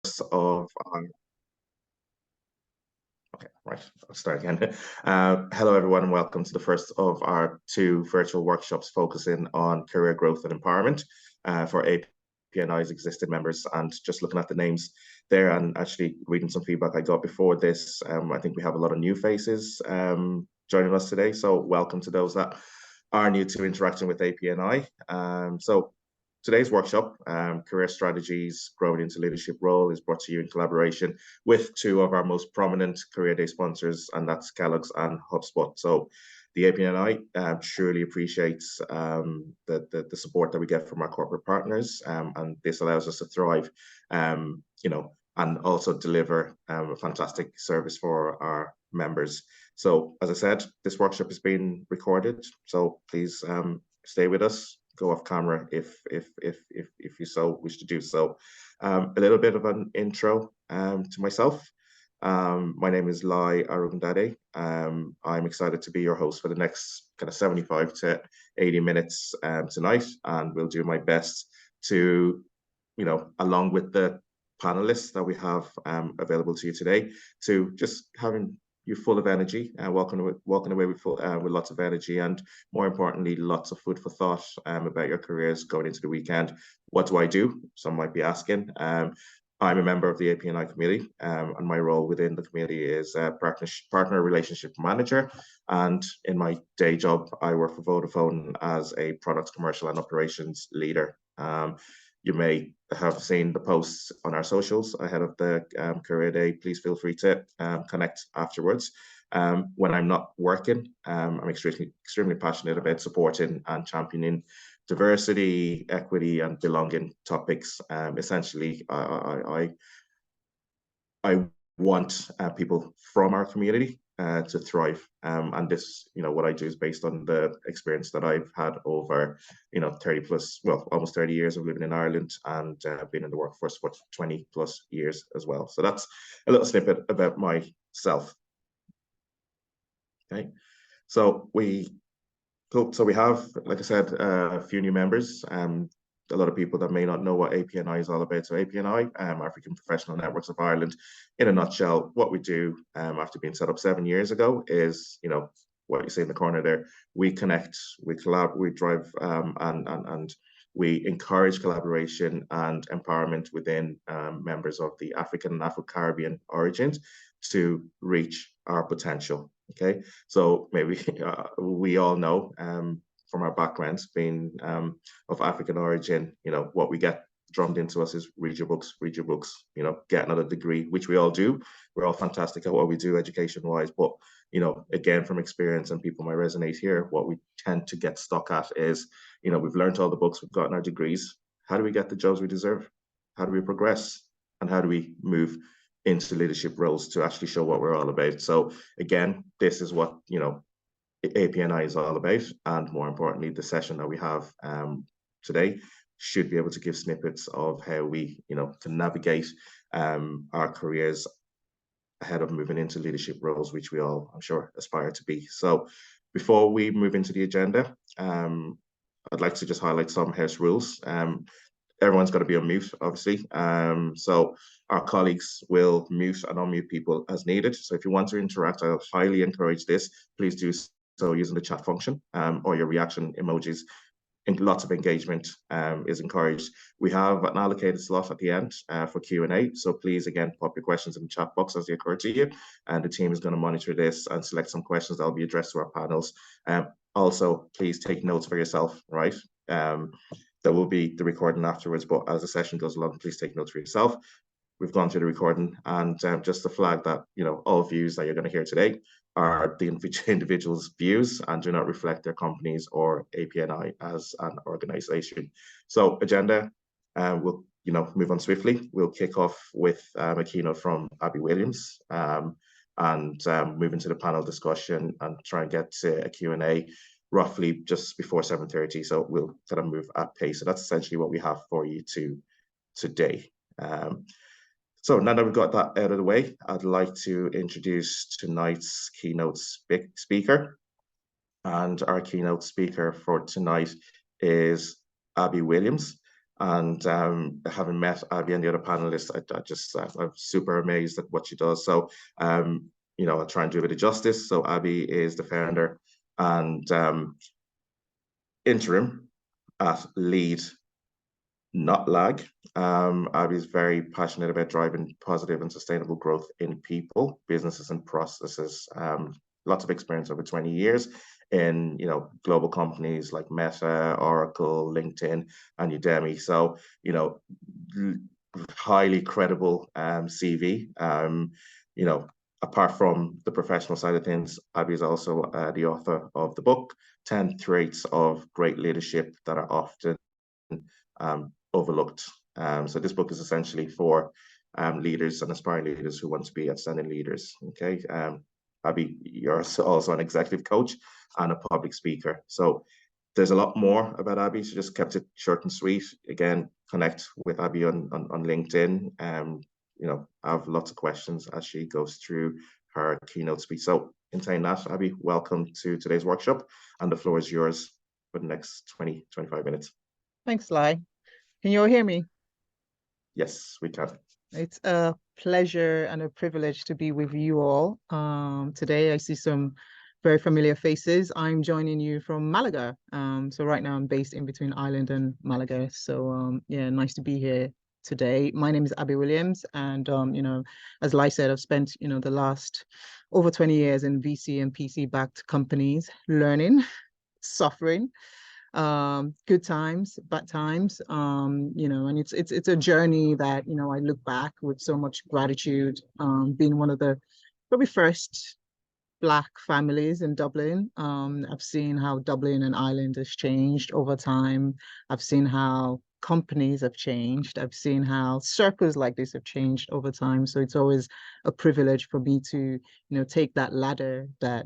of okay, right, I'll start again. Hello, everyone, and welcome to the first of our two virtual workshops focusing on career growth and empowerment for APNI's existing members. And just looking at the names there and actually reading some feedback I got before this, I think we have a lot of new faces joining us today. So welcome to those that are new to interacting with APNI. So today's workshop, Career Strategies, Growing into Leadership Role, is brought to you in collaboration with two of our most prominent Career Day sponsors, and that's Kellogg's and HubSpot. So the APNI truly appreciates the support that we get from our corporate partners, and this allows us to thrive, and also deliver a fantastic service for our members. So, as I said, this workshop is being recorded, so please stay with us. Go off camera if you so wish to do so. A little bit of an intro to myself. My name is Lai Arugandade. I'm excited to be your host for the next kind of 75 to 80 minutes tonight, and we'll do my best to, along with the panelists that we have available to you today, to just having you full of energy and walking away with lots of energy, and more importantly, lots of food for thought about your careers going into the weekend. What do I do? Some might be asking. I'm a member of the APNI committee, and my role within the committee is partner relationship manager. And in my day job, I work for Vodafone as a product commercial and operations leader. You may have seen the posts on our socials ahead of the Career Day. Please feel free to connect afterwards. When I'm not working, I'm extremely passionate about supporting and championing diversity, equity, and belonging topics. Essentially, I want people from our community to thrive. And this, what I do is based on the experience that I've had over, 30 plus, well, almost 30 years of living in Ireland, and been in the workforce for 20 plus years as well. So that's a little snippet about myself. Okay, so we have, like I said, a few new members. A lot of people that may not know what APNI is all about. So APNI, African Professional Networks of Ireland, in a nutshell, what we do after being set up 7 years ago is, what you see in the corner there. We connect, we collaborate, we drive, and we encourage collaboration and empowerment within members of the African and Afro-Caribbean origins to reach our potential. Okay, so maybe we all know from our backgrounds, being of African origin, what we get drummed into us is read your books, get another degree, which we all do. We're all fantastic at what we do education-wise, but again, from experience, and people might resonate here, what we tend to get stuck at is, we've learned all the books, we've gotten our degrees. How do we get the jobs we deserve? How do we progress? And how do we move into leadership roles to actually show what we're all about? So again, this is what APNI is all about, and more importantly, the session that we have today should be able to give snippets of how we can navigate our careers ahead of moving into leadership roles, which we all, I'm sure, aspire to be. So before we move into the agenda, I'd like to just highlight some house rules. Everyone's got to be on mute, obviously. So our colleagues will mute and unmute people as needed. So if you want to interact, I highly encourage this. Please do so using the chat function or your reaction emojis. And lots of engagement is encouraged. We have an allocated slot at the end for Q&A. So please, again, pop your questions in the chat box as they occur to you. And the team is going to monitor this and select some questions that will be addressed to our panels. Also, please take notes for yourself, right? There will be the recording afterwards, but as the session goes along, please take notes for yourself. We've gone through the recording, and just to flag that, all views that you're going to hear today are the individual's views and do not reflect their companies or APNI as an organization. So agenda, we'll move on swiftly. We'll kick off with a keynote from Abby Williams, and move into the panel discussion and try and get to a Q&A roughly just before 7:30. So we'll kind of move at pace. So that's essentially what we have for you today. So now that we've got that out of the way, I'd like to introduce tonight's keynote speaker. And our keynote speaker for tonight is Abby Williams. And having met Abby and the other panelists, I'm super amazed at what she does. So, I'll try and do a bit of justice. So Abby is the founder and interim at Lead, not lag. Abby's very passionate about driving positive and sustainable growth in people, businesses, and processes. Lots of experience over 20 years in global companies like Meta, Oracle, LinkedIn, and Udemy. So highly credible CV. Apart from the professional side of things, Abby is also the author of the book 10 Traits of Great Leadership that are often overlooked. So this book is essentially for leaders and aspiring leaders who want to be outstanding leaders. Okay, Abby, you're also an executive coach and a public speaker. So there's a lot more about Abby. She just kept it short and sweet. Again, connect with Abby on LinkedIn. I have lots of questions as she goes through her keynote speech. So in saying that, Abby, welcome to today's workshop, and the floor is yours for the next 20-25 minutes. Thanks, Lai. Can you all hear me? Yes, we can. It's a pleasure and a privilege to be with you all. Today I see some very familiar faces. I'm joining you from Malaga. So right now I'm based in between Ireland and Malaga. So yeah, nice to be here today. My name is Abby Williams, and as Lai said, I've spent the last over 20 years in VC and PC backed companies, learning, suffering, good times, bad times, and it's a journey that I look back with so much gratitude. Being one of the probably first Black families in Dublin. I've seen how Dublin and Ireland has changed over time. I've seen how companies have changed. I've seen how circles like this have changed over time. So it's always a privilege for me to, take that ladder that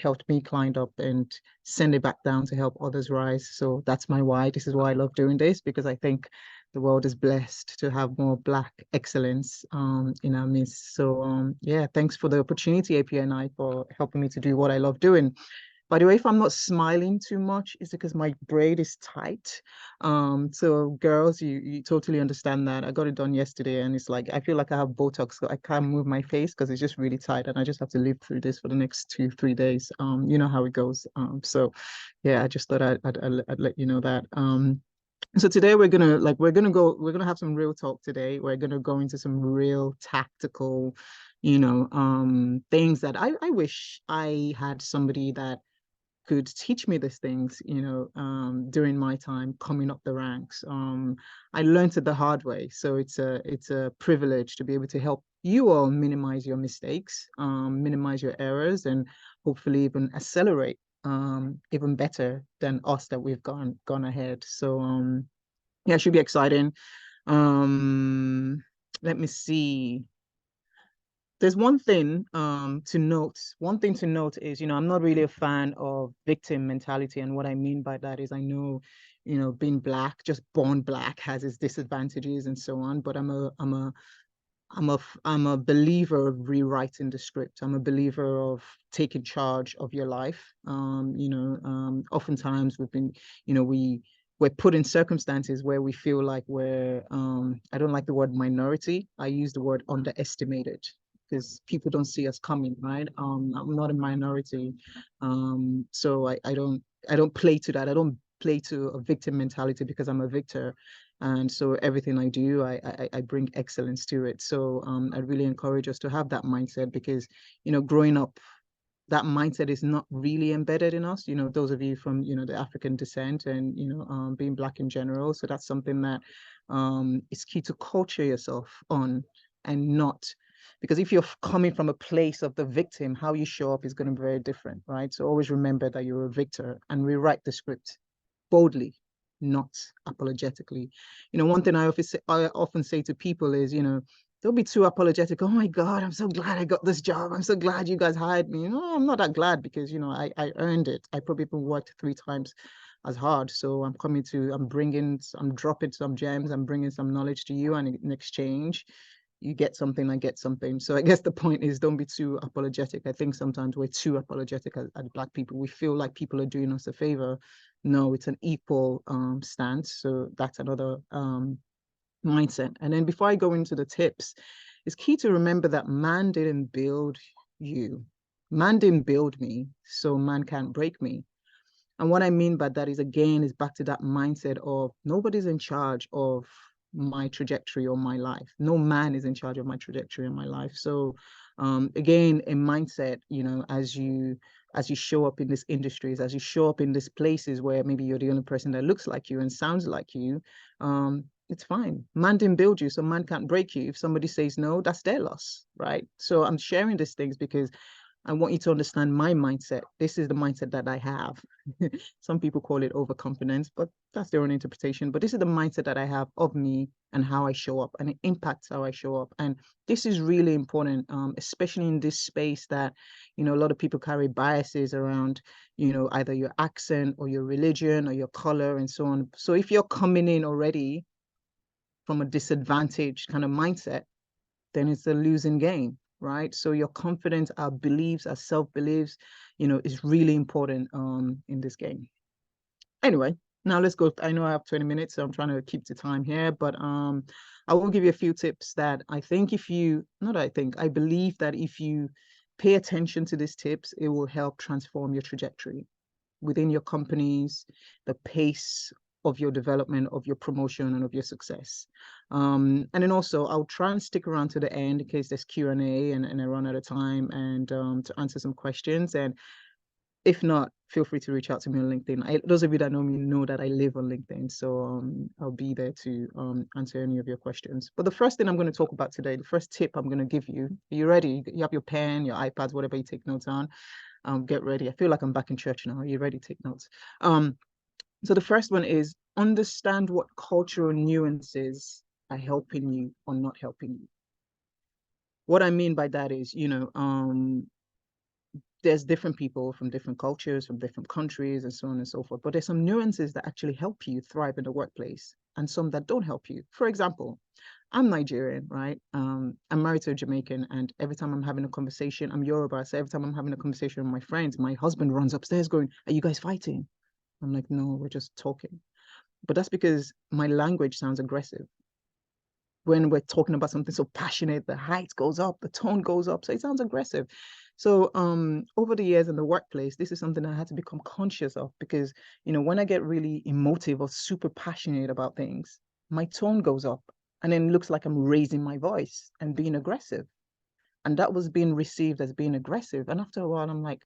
helped me climb up and send it back down to help others rise. So that's my why. This is why I love doing this, because I think the world is blessed to have more Black excellence in our midst. So yeah, thanks for the opportunity, APNI, for helping me to do what I love doing. By the way, if I'm not smiling too much, it's because my braid is tight. So girls, you totally understand that. I got it done yesterday, and it's like I feel like I have Botox, so I can't move my face because it's just really tight, and I just have to live through this for the next 2-3 days. You know how it goes. So yeah, I just thought I'd let you know that. So today we're gonna have some real talk today. We're gonna go into some real tactical, things that I wish I had somebody that could teach me these things, during my time coming up the ranks. I learned it the hard way, so it's a privilege to be able to help you all minimize your mistakes, minimize your errors, and hopefully even accelerate even better than us that we've gone ahead. So yeah, it should be exciting. Let me see. There's one thing to note. One thing to note is, I'm not really a fan of victim mentality. And what I mean by that is I know, being Black, just born Black, has its disadvantages and so on. But I'm a believer of rewriting the script. I'm a believer of taking charge of your life. Oftentimes we're put in circumstances where we feel like we're I don't like the word minority. I use the word underestimated because people don't see us coming, right? I'm not a minority. So I don't play to that. I don't play to a victim mentality because I'm a victor. And so everything I do, I bring excellence to it. So I really encourage us to have that mindset because, growing up, that mindset is not really embedded in us, those of you from, the African descent and, being Black in general. So that's something that is key to culture yourself on and not, because if you're coming from a place of the victim, how you show up is going to be very different, right? So always remember that you're a victor and rewrite the script boldly, not apologetically. One thing I often say to people is, don't be too apologetic. Oh my God, I'm so glad I got this job. I'm so glad you guys hired me. I'm not that glad because, I earned it. I probably worked 3 times as hard. So I'm dropping some gems. I'm bringing some knowledge to you and in exchange, You get something, I get something. So I guess the point is, don't be too apologetic. I think sometimes we're too apologetic as Black people. We feel like people are doing us a favor. No, it's an equal stance. So that's another mindset. And then before I go into the tips, it's key to remember that man didn't build you. Man didn't build me, so man can't break me. And what I mean by that is, again, is back to that mindset of nobody's in charge of my trajectory or my life. No man is in charge of my trajectory in my life. So again, a mindset, as you show up in these industries, as you show up in these places where maybe you're the only person that looks like you and sounds like you, it's fine. Man didn't build you, so man can't break you. If somebody says no, that's their loss, right? So I'm sharing these things because I want you to understand my mindset. This is the mindset that I have. Some people call it overconfidence, but that's their own interpretation. But this is the mindset that I have of me and how I show up, and it impacts how I show up. And this is really important, especially in this space that, a lot of people carry biases around, either your accent or your religion or your color and so on. So if you're coming in already from a disadvantaged kind of mindset, then it's a losing game, right? So your confidence, our beliefs, our self-beliefs, is really important in this game. Anyway, now let's go. I know I have 20 minutes, so I'm trying to keep the time here, but I will give you a few tips that I think I believe that if you pay attention to these tips, it will help transform your trajectory within your companies, the pace of your development, of your promotion, and of your success. And then also, I'll try and stick around to the end in case there's Q&A and I run out of time, and to answer some questions. And if not, feel free to reach out to me on LinkedIn. Those of you that know me know that I live on LinkedIn, so I'll be there to answer any of your questions. But the first thing I'm going to talk about today, the first tip I'm going to give you, are you ready? You have your pen, your iPads, whatever you take notes on. Get ready. I feel like I'm back in church now. Are you ready to take notes? So the first one is understand what cultural nuances are helping you or not helping you. What I mean by that is, there's different people from different cultures, from different countries, and so on and so forth. But there's some nuances that actually help you thrive in the workplace and some that don't help you. For example, I'm Nigerian, right? I'm married to a Jamaican, and every time I'm having a conversation, I'm Yoruba, so every time I'm having a conversation with my friends, my husband runs upstairs going, "Are you guys fighting?" I'm like, "No, we're just talking." But that's because my language sounds aggressive. When we're talking about something so passionate, the height goes up, the tone goes up, so it sounds aggressive. So over the years in the workplace, this is something I had to become conscious of, because when I get really emotive or super passionate about things, my tone goes up, and then it looks like I'm raising my voice and being aggressive, and that was being received as being aggressive. And after a while, I'm like,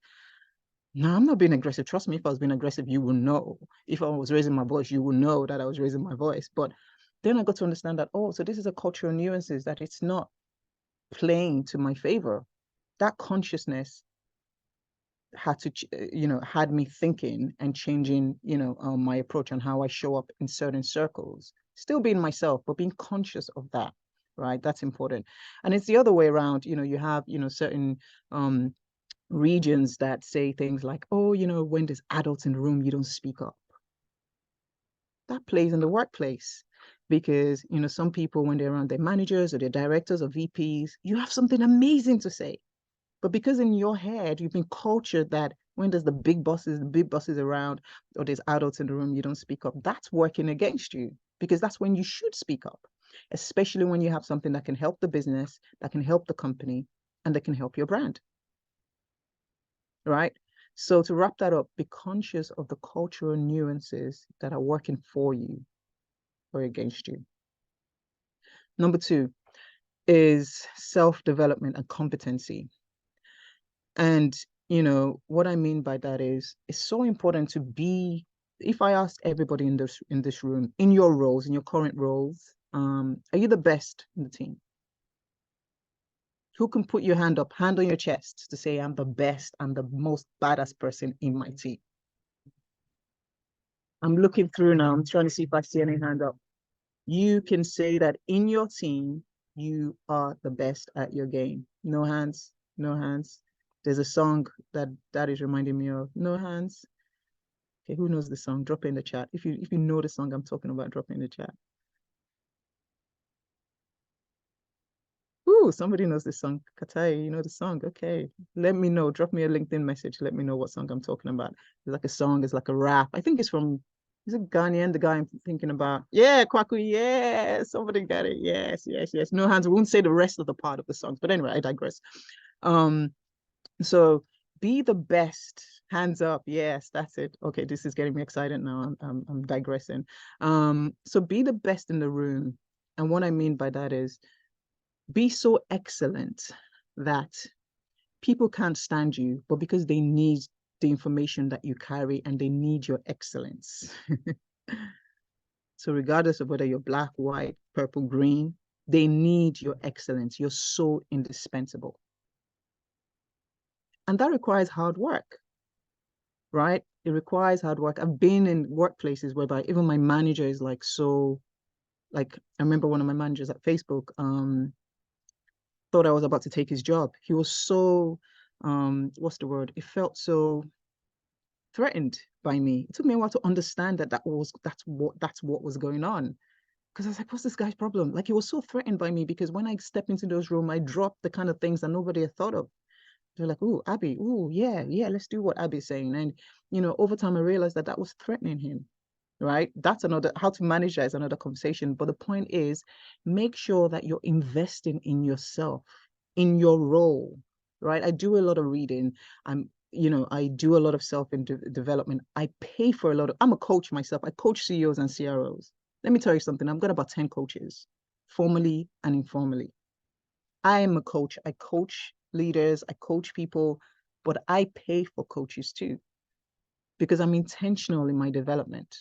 no, I'm not being aggressive. Trust me, if I was being aggressive, you will know. If I was raising my voice, you will know that I was raising my voice. But then I got to understand that, oh, so this is a cultural nuances, that it's not playing to my favor. That consciousness had me thinking and changing, my approach on how I show up in certain circles. Still being myself, but being conscious of that, right? That's important. And it's the other way around. You have, certain regions that say things like, oh, when there's adults in the room, you don't speak up. That plays in the workplace, because some people, when they're around their managers or their directors or VPs, you have something amazing to say. But because in your head you've been cultured that when there's the big bosses around, or there's adults in the room, you don't speak up, that's working against you, because that's when you should speak up, especially when you have something that can help the business, that can help the company, and that can help your brand. Right? So to wrap that up, be conscious of the cultural nuances that are working for you or against you. Number 2 is self-development and competency. And, what I mean by that is, it's so important to be, if I ask everybody in this room, in your roles, in your current roles, are you the best in the team? Who can put your hand on your chest to say, I'm the best, I'm the most badass person in my team? I'm looking through now. I'm trying to see if I see any hand up. You can say that in your team, you are the best at your game. No hands, no hands. There's a song that is reminding me of. No hands. Okay, who knows the song? Drop it in the chat. If you know the song I'm talking about, drop it in the chat. Oh, somebody knows this song. Katai, you know the song. Okay. Let me know. Drop me a LinkedIn message. Let me know what song I'm talking about. It's like a song, it's like a rap. I think it's from, is it Ghanaian, the guy I'm thinking about? Yeah, Kwaku, yeah. Somebody got it. Yes, yes, yes. No hands. We won't say the rest of the part of the songs. But anyway, I digress. So be the best. Hands up. Yes, that's it. Okay, this is getting me excited now. I'm digressing. So be the best in the room. And what I mean by that is be so excellent that people can't stand you, but because they need the information that you carry and they need your excellence. So regardless of whether you're black, white, purple, green, they need your excellence. You're so indispensable. And that requires hard work, right? It requires hard work. I've been in workplaces whereby even my manager is like, so, like, I remember one of my managers at Facebook, thought I was about to take his job. He was so, what's the word? It felt so threatened by me. It took me a while to understand that that's what was going on. Because I was like, what's this guy's problem? Like, he was so threatened by me because when I step into those rooms, I drop the kind of things that nobody had thought of. They're like, oh, Abby, oh, yeah, yeah, let's do what Abby's saying. And, over time, I realized that that was threatening him, right? That's another, how to manage that is another conversation. But the point is, make sure that you're investing in yourself, in your role, right? I do a lot of reading. I do a lot of self-development. I pay for a lot of, I'm a coach myself. I coach CEOs and CROs. Let me tell you something. I've got about 10 coaches, formally and informally. I am a coach. I coach leaders, I coach people, but I pay for coaches too, because I'm intentional in my development,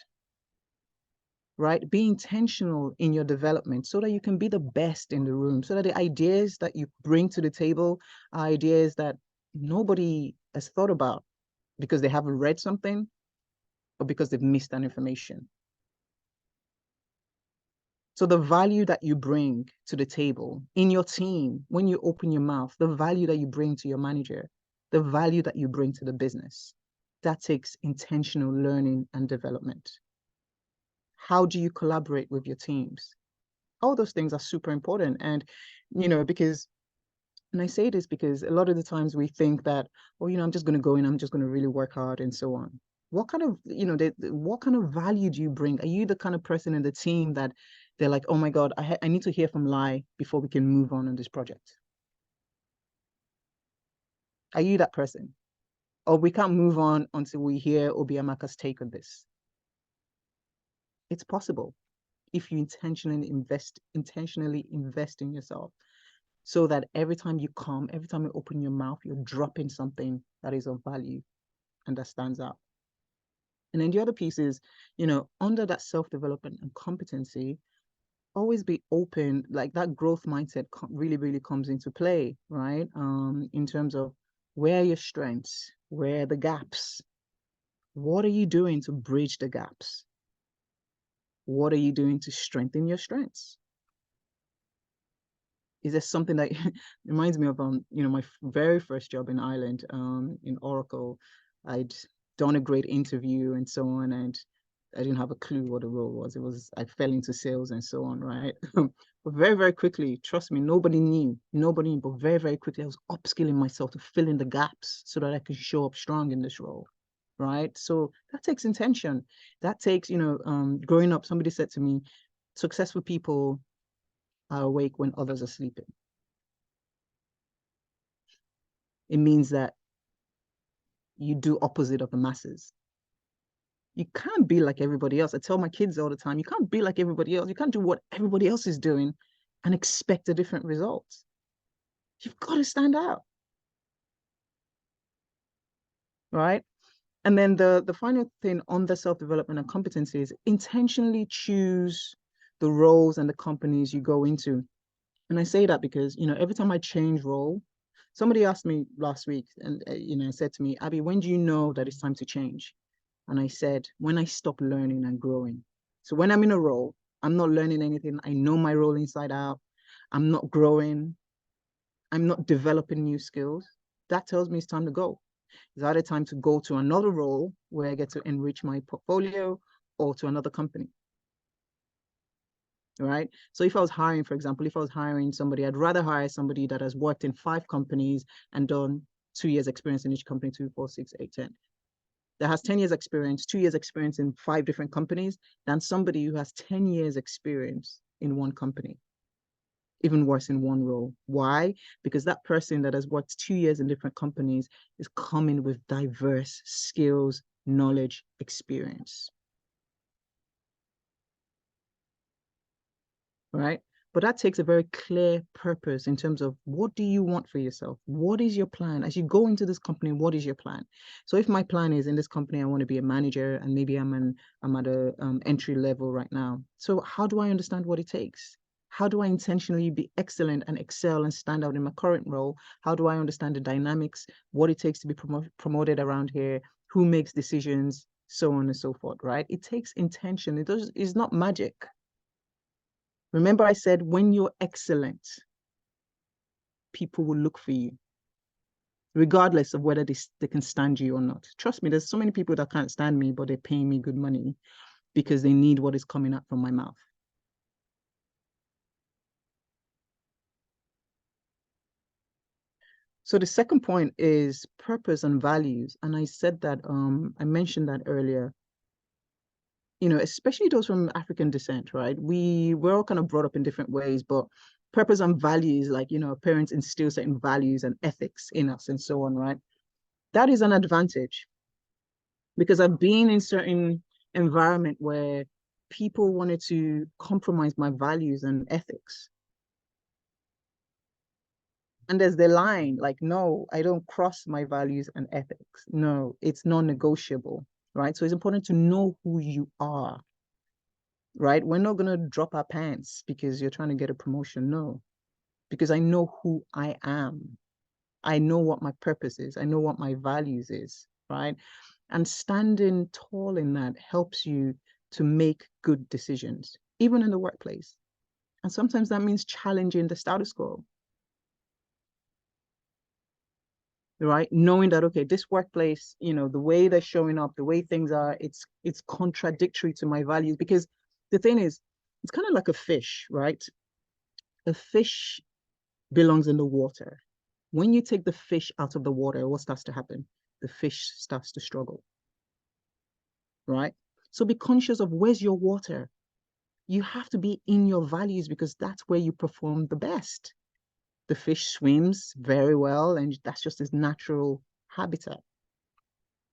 right? Be intentional in your development so that you can be the best in the room, so that the ideas that you bring to the table are ideas that nobody has thought about because they haven't read something or because they've missed that information. So the value that you bring to the table in your team, when you open your mouth, the value that you bring to your manager, the value that you bring to the business, that takes intentional learning and development. How do you collaborate with your teams? All those things are super important. And, because, and I say this because a lot of the times we think that, oh, I'm just going to go in, I'm just going to really work hard and so on. What kind of, what kind of value do you bring? Are you the kind of person in the team that they're like, oh my God, I need to hear from Lai before we can move on this project? Are you that person? Or we can't move on until we hear Obiamaka's take on this? It's possible if you intentionally invest in yourself, so that every time you come, every time you open your mouth, you're dropping something that is of value and that stands out. And then the other piece is, under that self-development and competency, always be open. Like, that growth mindset really, really comes into play, right? In terms of where are your strengths, where are the gaps? What are you doing to bridge the gaps? What are you doing to strengthen your strengths? Is there something that reminds me of my very first job in Ireland, in Oracle? I'd done a great interview and so on, and I didn't have a clue what the role was. I fell into sales and so on, right? But very, very quickly, trust me, nobody knew, but very, very quickly I was upskilling myself to fill in the gaps so that I could show up strong in this role, right? So that takes intention. That takes, growing up, somebody said to me, successful people are awake when others are sleeping. It means that you do opposite of the masses. You can't be like everybody else. I tell my kids all the time, you can't be like everybody else. You can't do what everybody else is doing and expect a different result. You've got to stand out, right? And then the final thing on the self-development and competency is intentionally choose the roles and the companies you go into. And I say that because, every time I change role, somebody asked me last week and, said to me, Abby, when do you know that it's time to change? And I said, when I stop learning and growing. So when I'm in a role, I'm not learning anything. I know my role inside out. I'm not growing. I'm not developing new skills. That tells me it's time to go. It's either time to go to another role where I get to enrich my portfolio or to another company. right? So if I was hiring, for example, if I was hiring somebody, I'd rather hire somebody that has worked in 5 companies and done 2 years experience in each company, 2, 4, 6, 8, 10. That has 10 years experience, 2 years experience in 5 different companies, than somebody who has 10 years experience in one company, even worse, in one role. Why? Because that person that has worked 2 years in different companies is coming with diverse skills, knowledge, experience. Right? But that takes a very clear purpose in terms of, what do you want for yourself? What is your plan? As you go into this company, what is your plan? So if my plan is, in this company, I want to be a manager, and maybe I'm at a entry level right now. So how do I understand what it takes? How do I intentionally be excellent and excel and stand out in my current role? How do I understand the dynamics, what it takes to be promoted around here, who makes decisions, so on and so forth, right? It takes intention. It's not magic. Remember, I said, when you're excellent, people will look for you, regardless of whether they can stand you or not. Trust me, there's so many people that can't stand me, but they're paying me good money because they need what is coming out from my mouth. So the second point is purpose and values. And I said that, I mentioned that earlier. You know, especially those from African descent, right? We're all kind of brought up in different ways, but purpose and values, like, you know, our parents instill certain values and ethics in us and so on, right? That is an advantage, because I've been in certain environment where people wanted to compromise my values and ethics. And there's the line, like, no, I don't cross my values and ethics. No, it's non-negotiable, right? So it's important to know who you are, right? We're not going to drop our pants because you're trying to get a promotion. No, because I know who I am. I know what my purpose is. I know what my values is, right? And standing tall in that helps you to make good decisions, even in the workplace. And sometimes that means challenging the status quo, right? Knowing that, okay, this workplace, you know, the way they're showing up, the way things are, it's contradictory to my values. Because the thing is, it's kind of like a fish, right? A fish belongs in the water. When you take the fish out of the water, what starts to happen? The fish starts to struggle, right? So be conscious of, where's your water? You have to be in your values, because that's where you perform the best. The fish swims very well, and that's just his natural habitat.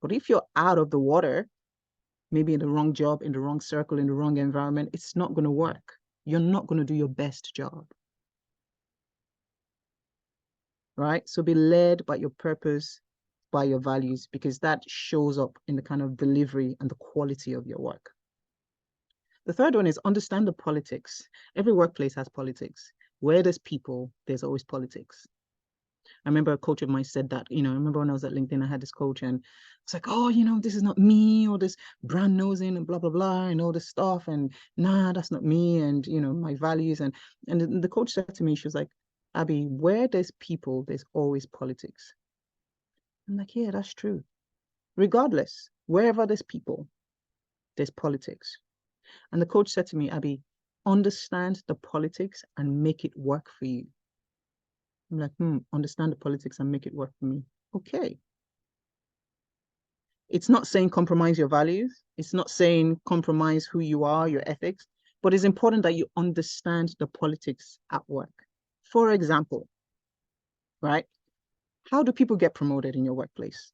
But if you're out of the water, maybe in the wrong job, in the wrong circle, in the wrong environment, it's not going to work. You're not going to do your best job, right? So be led by your purpose, by your values, because that shows up in the kind of delivery and the quality of your work. The third one is understand the politics. Every workplace has politics. Where there's people, there's always politics. I remember a coach of mine said that, you know, I remember when I was at LinkedIn, I had this coach, and it's like, oh, you know, this is not me, or this brand nosing and blah, blah, blah, and all this stuff. And nah, that's not me. And, you know, my values. And the coach said to me, she was like, Abby, where there's people, there's always politics. I'm like, yeah, that's true. Regardless, wherever there's people, there's politics. And the coach said to me, Abby, understand the politics and make it work for you. I'm like, understand the politics and make it work for me. Okay. It's not saying compromise your values. It's not saying compromise who you are, your ethics, but it's important that you understand the politics at work. For example, right? How do people get promoted in your workplace?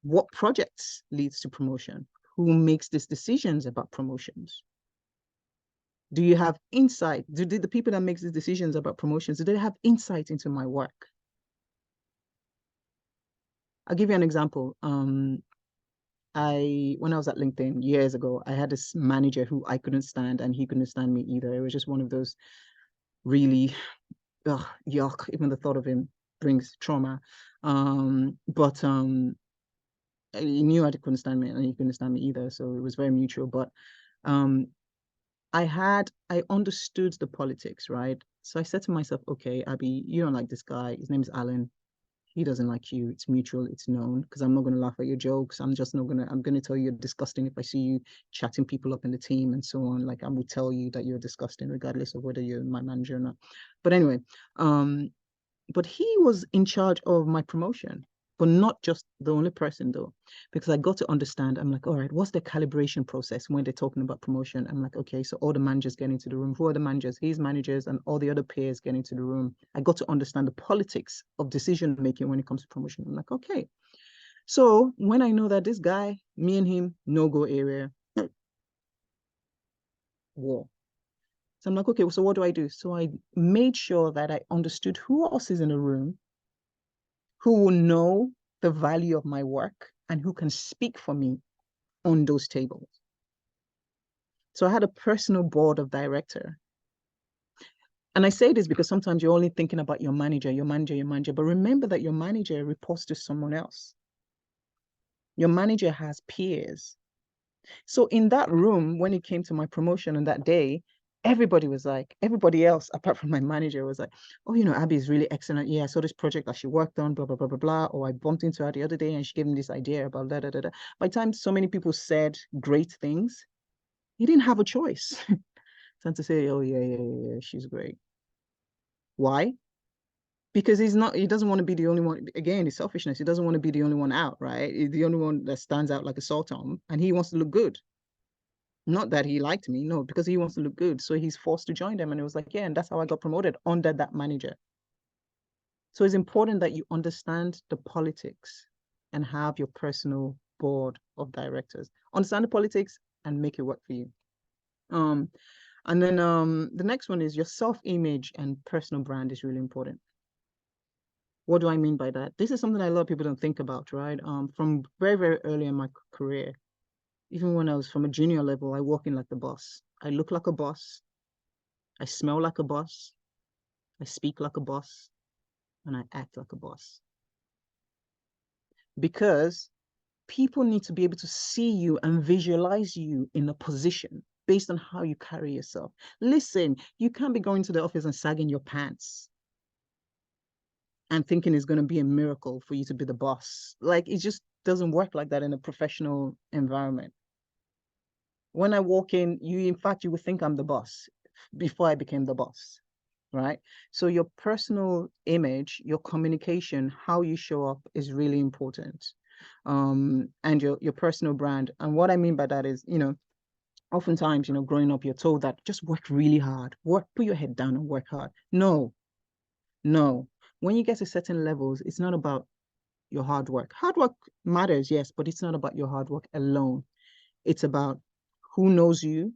What projects leads to promotion? Who makes these decisions about promotions? Do you have insight? Do the people that make these decisions about promotions, do they have insight into my work? I'll give you an example. When I was at LinkedIn years ago, I had this manager who I couldn't stand, and he couldn't stand me either. It was just one of those really, yuck. Even the thought of him brings trauma. But he knew I couldn't stand me, and he couldn't stand me either. So it was very mutual. But um, I understood the politics, right? So I said to myself, okay, Abby, you don't like this guy. His name is Alan. He doesn't like you. It's mutual. It's known. Because I'm not going to laugh at your jokes. I'm just not going to. I'm going to tell you you're disgusting if I see you chatting people up in the team and so on. Like I will tell you that you're disgusting, regardless of whether you're my manager or not. But anyway, but he was in charge of my promotion, but not just the only person though, because I got to understand. I'm like, all right, what's the calibration process when they're talking about promotion? I'm like, okay, so all the managers get into the room. Who are the managers? His managers and all the other peers get into the room. I got to understand the politics of decision making when it comes to promotion. I'm like, okay. So when I know that this guy, me and him, no-go area, war. So I'm like, okay, so what do I do? So I made sure that I understood who else is in the room, who will know the value of my work and who can speak for me on those tables. So I had a personal board of director. And I say this because sometimes you're only thinking about your manager, but remember that your manager reports to someone else. Your manager has peers. So in that room, when it came to my promotion on that day, everybody was like, everybody else apart from my manager was like, oh, you know, Abby is really excellent. Yeah, I saw this project that she worked on, blah, blah, blah, blah, blah. Or I bumped into her the other day and she gave me this idea about da, da, da, da. By the time so many people said great things, he didn't have a choice than to say, oh, yeah, yeah, yeah, yeah, she's great. Why? Because he doesn't want to be the only one. Again, it's selfishness. He doesn't want to be the only one out, right? He's the only one that stands out like a sore thumb and he wants to look good. Not that he liked me, no, because he wants to look good. So he's forced to join them. And it was like, yeah, and that's how I got promoted under that manager. So it's important that you understand the politics and have your personal board of directors. Understand the politics and make it work for you. And then the next one is your self-image and personal brand is really important. What do I mean by that? This is something that a lot of people don't think about, right? From very, very early in my career, even when I was from a junior level, I walk in like the boss. I look like a boss. I smell like a boss. I speak like a boss. And I act like a boss. Because people need to be able to see you and visualize you in a position based on how you carry yourself. Listen, you can't be going to the office and sagging your pants and thinking it's going to be a miracle for you to be the boss. Like, it just doesn't work like that in a professional environment. When I walk in, in fact, you would think I'm the boss before I became the boss, right? So your personal image, your communication, how you show up is really important. And your personal brand. And what I mean by that is, oftentimes, growing up, you're told that just work really hard, put your head down and work hard. No, no. When you get to certain levels, it's not about your hard work. Hard work matters, yes, but it's not about your hard work alone. It's about who knows you,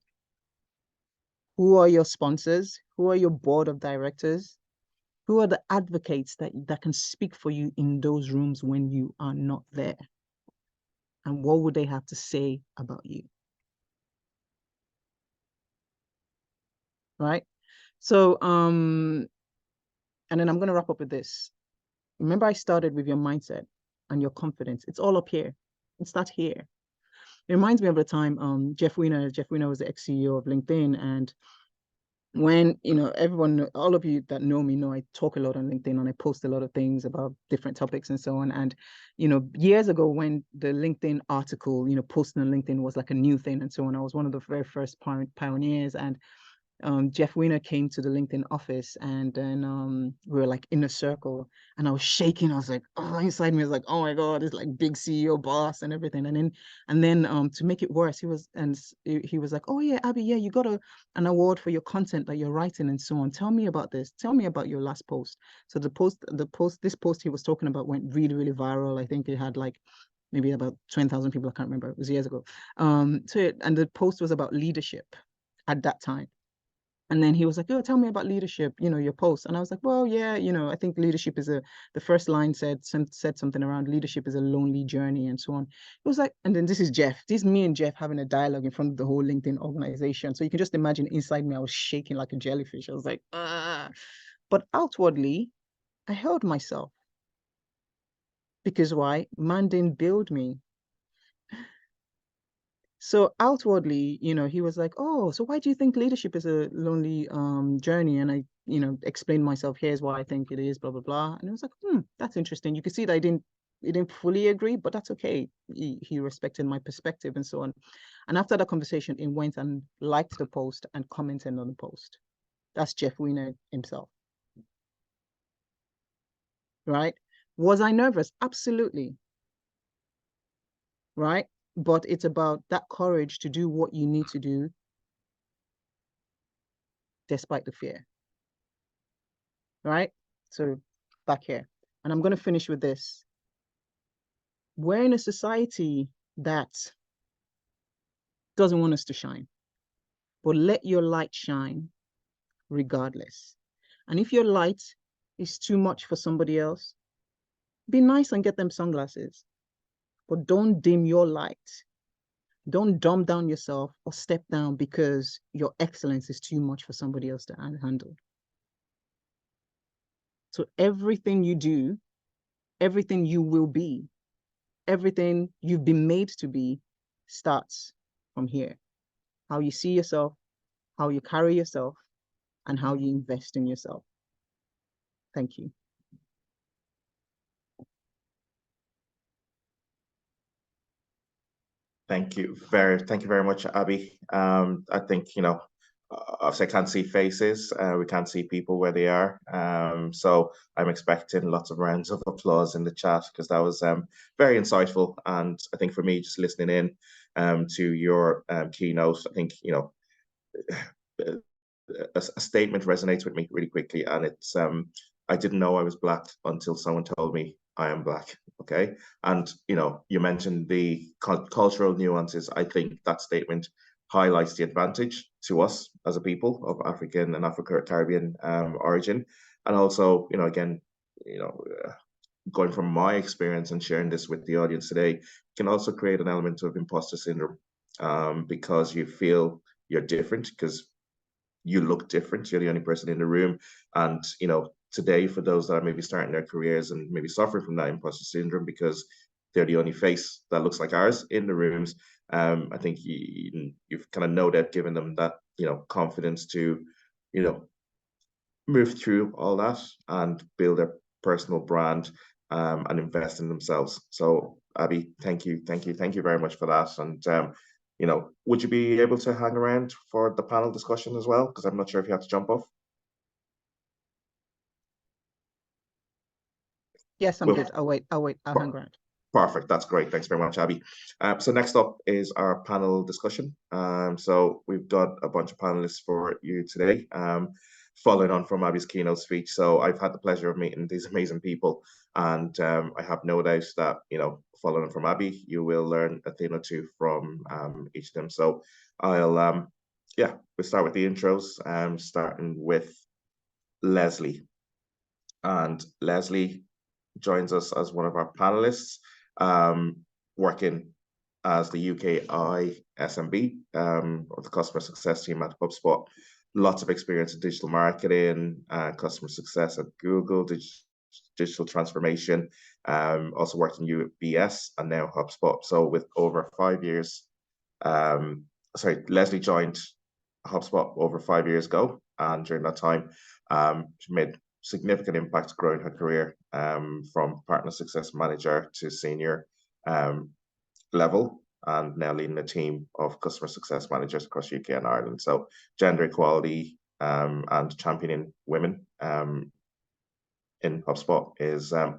who are your sponsors, who are your board of directors, who are the advocates that can speak for you in those rooms when you are not there, and what would they have to say about you, right? So and then I'm going to wrap up with this. Remember, I started with your mindset and your confidence. It's all up here. It's not here. It reminds me of the time Jeff Weiner was the ex-CEO of LinkedIn, and when everyone, all of you that know me know I talk a lot on LinkedIn and I post a lot of things about different topics and so on. And years ago, when the LinkedIn article, posting on LinkedIn was like a new thing and so on, I was one of the very first pioneers. And Jeff Weiner came to the LinkedIn office, and then we were like in a circle, and I was shaking. I was like, oh, inside me I was like, oh my God, it's like big CEO boss and everything. And then to make it worse, he was like, oh yeah, Abby, yeah, you got an award for your content that you're writing and so on. Tell me about this. Tell me about your last post. So this post he was talking about went really, really viral. I think it had like maybe about 20,000 people. I can't remember. It was years ago. And the post was about leadership at that time. And then he was like, oh, tell me about leadership, your post. And I was like, well, yeah, I think leadership is the first line said something around leadership is a lonely journey and so on. It was like, and then this is me and Jeff having a dialogue in front of the whole LinkedIn organization. So you can just imagine inside me, I was shaking like a jellyfish. I was like, ah. But outwardly, I held myself. Because why? Man didn't build me. So outwardly, he was like, oh, so why do you think leadership is a lonely journey? And I explain myself. Here's why I think it is, blah, blah, blah. And it was like, that's interesting. You could see that he didn't fully agree, but that's okay. He respected my perspective and so on. And after that conversation, he went and liked the post and commented on the post. That's Jeff Weiner himself. Right? Was I nervous? Absolutely. Right? But it's about that courage to do what you need to do despite the fear. Right? So back here. And I'm going to finish with this. We're in a society that doesn't want us to shine, but let your light shine regardless. And if your light is too much for somebody else, be nice and get them sunglasses, but don't dim your light. Don't dumb down yourself or step down because your excellence is too much for somebody else to handle. So everything you do, everything you will be, everything you've been made to be starts from here. How you see yourself, how you carry yourself, and how you invest in yourself. Thank you. Thank you very much, Abby. I think, obviously I can't see faces. We can't see people where they are. So I'm expecting lots of rounds of applause in the chat because that was very insightful. And I think for me, just listening in to your keynote, I think, a statement resonates with me really quickly, and it's I didn't know I was black until someone told me I am black. Okay, and you mentioned the cultural nuances. I think that statement highlights the advantage to us as a people of African and Afro-Caribbean origin, and also again, you know. Going from my experience and sharing this with the audience today, can also create an element of imposter syndrome because you feel you're different because you look different. You're the only person in the room. And, today, for those that are maybe starting their careers and maybe suffering from that imposter syndrome because they're the only face that looks like ours in the rooms, I think you've kind of no doubt given them that, confidence to, move through all that and build their personal brand and invest in themselves. So, Abby, thank you, thank you very much for that. And would you be able to hang around for the panel discussion as well? Because I'm not sure if you have to jump off. Yes, I'm good. I'll wait. I'll hang around. Perfect. That's great. Thanks very much, Abby. So next up is our panel discussion. So we've got a bunch of panelists for you today, following on from Abby's keynote speech. So I've had the pleasure of meeting these amazing people, and I have no doubt that, following on from Abby, you will learn a thing or two from each of them. So we'll start with the intros, starting with Leslie. And Leslie joins us as one of our panelists, working as the UKI SMB or the customer success team at HubSpot. Lots of experience in digital marketing, customer success at Google, digital transformation, also worked in UBS and now HubSpot. So with over 5 years, Leslie joined HubSpot over 5 years ago. And during that time, she made significant impact growing her career from partner success manager to senior level, and now leading a team of customer success managers across UK and Ireland. So gender equality and championing women in HubSpot is a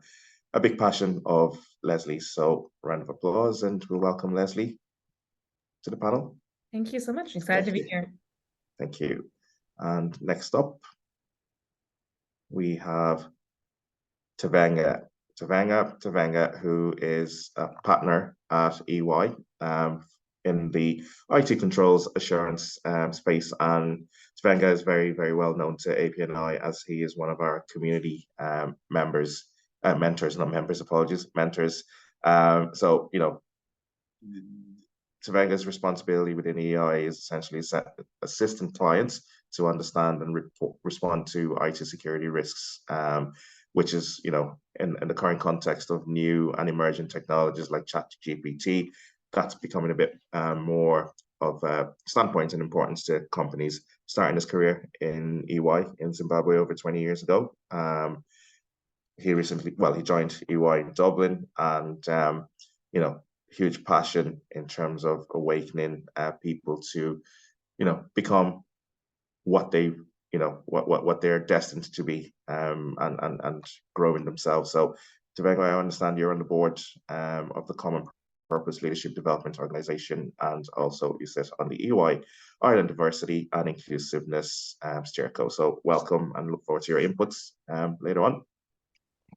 big passion of Leslie. So round of applause, and we'll welcome Leslie to the panel. Thank you so much. Excited to be here. Thank you. And next up, we have Tavanga, who is a partner at EY in the IT controls assurance space. And Tavanga is very, very well known to APNI as he is one of our community mentors. So, Tavanga's responsibility within EI is essentially assisting clients to understand and respond to IT security risks, which is, in the current context of new and emerging technologies like ChatGPT, that's becoming a bit more of a standpoint and importance to companies. starting his career in EY in Zimbabwe over 20 years ago. He recently, well, he joined EY in Dublin, and you know, huge passion in terms of awakening people to, you know, become what they, you know, what they're destined to be, and growing themselves. So, Tobacco, I understand you're on the board of the Common Purpose Leadership Development Organization, and also you sit on the EY Ireland Diversity and Inclusiveness Steerco. So, welcome, and look forward to your inputs later on.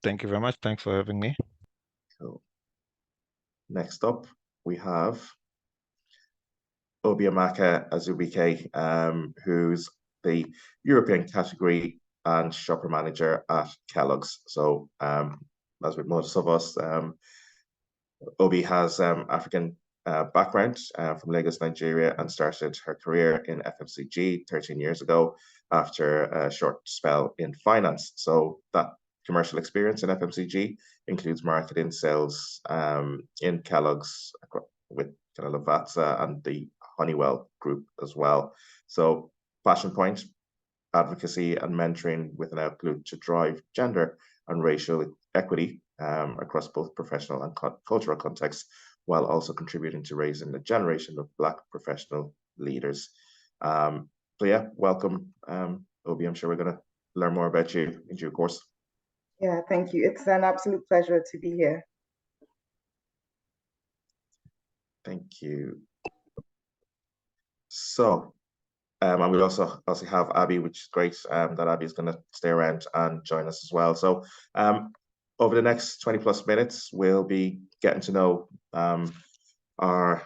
Thank you very much. Thanks for having me. Cool. Next up, we have Obiamaka Azubike, who's the European category and shopper manager at Kellogg's. So, as with most of us, Obi has African background from Lagos, Nigeria, and started her career in FMCG 13 years ago after a short spell in finance. So that commercial experience in FMCG includes marketing, sales in Kellogg's with kind of Lavazza and the Honeywell group as well. So passion point, advocacy and mentoring with an outlook to drive gender and racial equity across both professional and cultural contexts, while also contributing to raising a generation of Black professional leaders. So yeah, welcome, Obi. I'm sure we're going to learn more about you in due course. Yeah, thank you. It's an absolute pleasure to be here. Thank you. So, and we also have Abby, which is great, that Abby is going to stay around and join us as well. So over the next 20 plus minutes, we'll be getting to know our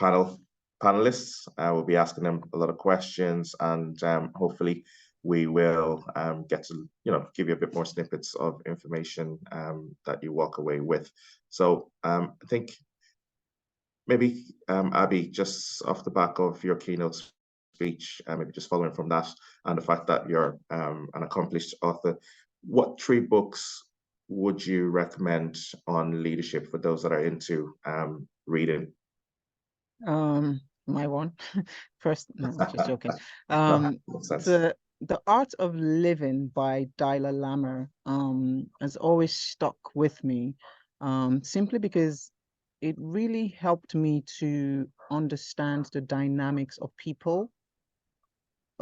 panelists. We'll be asking them a lot of questions, and hopefully we will get to, you know, give you a bit more snippets of information that you walk away with. So I think maybe, Abby, just off the back of your keynote speech, maybe just following from that and the fact that you're an accomplished author, what 3 books would you recommend on leadership for those that are into reading? My one first, no, I'm just joking. The Art of Living by Dalai Lama has always stuck with me, simply because it really helped me to understand the dynamics of people,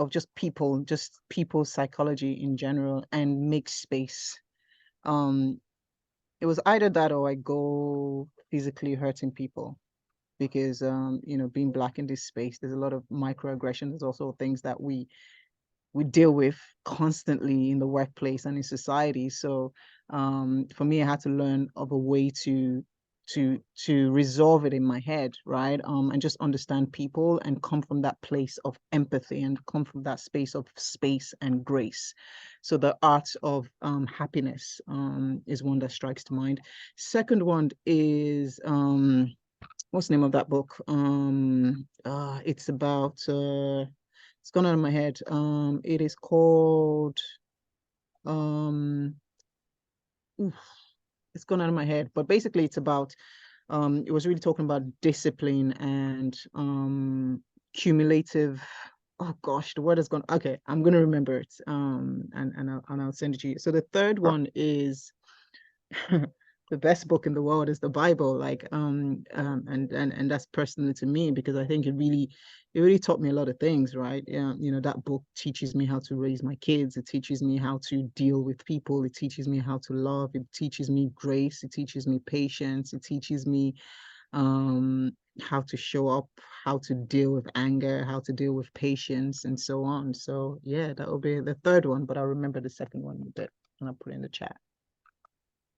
just people's psychology in general, and make space. It was either that or I go physically hurting people, because you know, being Black in this space, there's a lot of microaggression. There's also things that we deal with constantly in the workplace and in society. So for me, I had to learn of a way to resolve it in my head, right? And just understand people and come from that place of empathy and come from that space of space and grace. So the Art of Happiness is one that strikes to mind. Second one is what's the name of that book? It's about it's gone out of my head. It is called it's gone out of my head, but basically it's about it was really talking about discipline and cumulative, oh gosh, the word has gone. Okay, I'm gonna remember it. And I'll send it to you. So the third one is the best book in the world is the Bible, like and that's personally to me, because I think it really taught me a lot of things, right? Yeah, you know, that book teaches me how to raise my kids. It teaches me how to deal with people. It teaches me how to love. It teaches me grace. It teaches me patience. It teaches me how to show up, how to deal with anger, how to deal with patience, and so on. So yeah, that will be the third one, but I'll remember the second one a bit and I'll put it in the chat.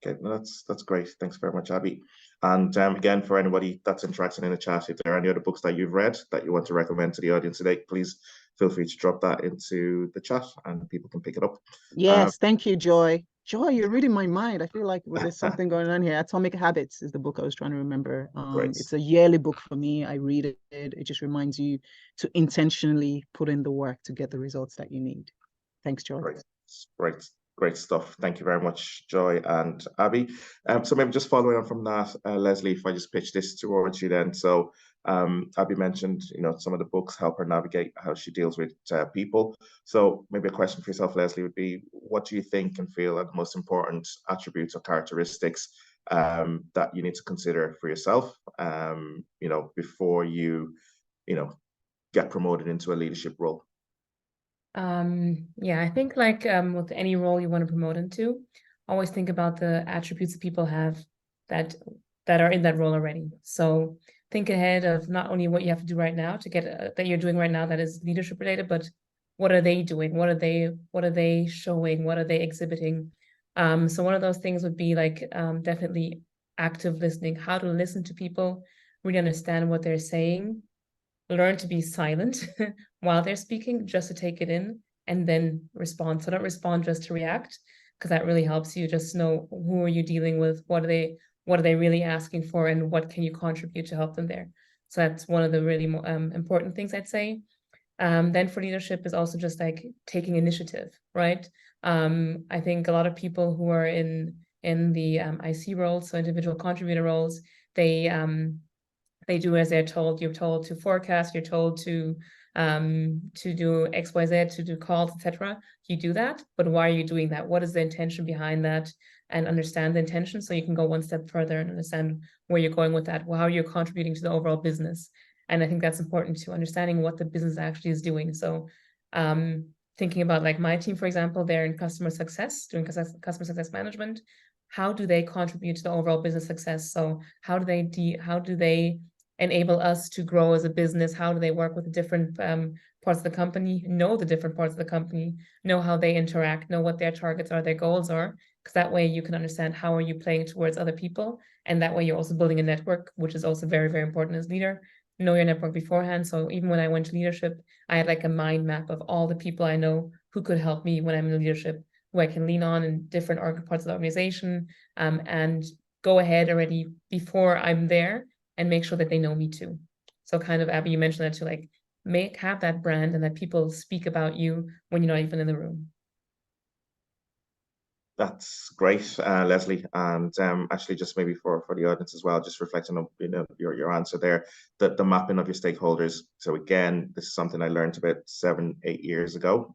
Okay, well, that's great. Thanks very much, Abby. And again, for anybody that's interested in the chat, if there are any other books that you've read that you want to recommend to the audience today, please feel free to drop that into the chat and people can pick it up. Yes, thank you, Joy. Joy, you're reading my mind. I feel like there's something going on here. Atomic Habits is the book I was trying to remember. It's a yearly book for me. I read it. It just reminds you to intentionally put in the work to get the results that you need. Thanks, Joy. Great stuff. Thank you very much, Joy and Abby. So maybe just following on from that, Leslie, if I just pitch this towards you then. So Abby mentioned, some of the books help her navigate how she deals with people. So maybe a question for yourself, Leslie, would be, what do you think and feel are the most important attributes or characteristics that you need to consider for yourself, before you get promoted into a leadership role? Yeah, I think like with any role you want to promote into, always think about the attributes that people have that are in that role already. So think ahead of not only what you have to do right now to get that you're doing right now that is leadership related, but what are they doing? What are they showing? What are they exhibiting? So one of those things would be like definitely active listening, how to listen to people, really understand what they're saying, learn to be silent while they're speaking, just to take it in and then respond. So don't respond just to react, because that really helps you just know who are you dealing with, what are they really asking for, and what can you contribute to help them there. So that's one of the really important things I'd say. Then for leadership is also just like taking initiative, right? I think a lot of people who are in the IC roles, so individual contributor roles, they do as they're told. You're told to forecast, you're told to do XYZ, to do calls, etc. You do that, but why are you doing that? What is the intention behind that? And understand the intention, so you can go one step further and understand where you're going with that. Well, how you're contributing to the overall business. And I think that's important to understanding what the business actually is doing. So thinking about like my team, for example, they're in customer success, doing customer success management. How do they contribute to the overall business success? So how do they enable us to grow as a business? How do they work with the different parts of the company, know the different parts of the company, know how they interact, know what their targets are, their goals are, because that way you can understand how are you playing towards other people. And that way you're also building a network, which is also very, very important as leader. Know your network beforehand. So even when I went to leadership, I had like a mind map of all the people I know who could help me when I'm in leadership, who I can lean on in different parts of the organization, and go ahead already before I'm there and make sure that they know me too. So kind of, Abby, you mentioned that to like have that brand and that people speak about you when you're not even in the room. That's great, Leslie. And actually, just maybe for the audience as well, just reflecting on your answer there, the mapping of your stakeholders. So again, this is something I learned about 7-8 years ago.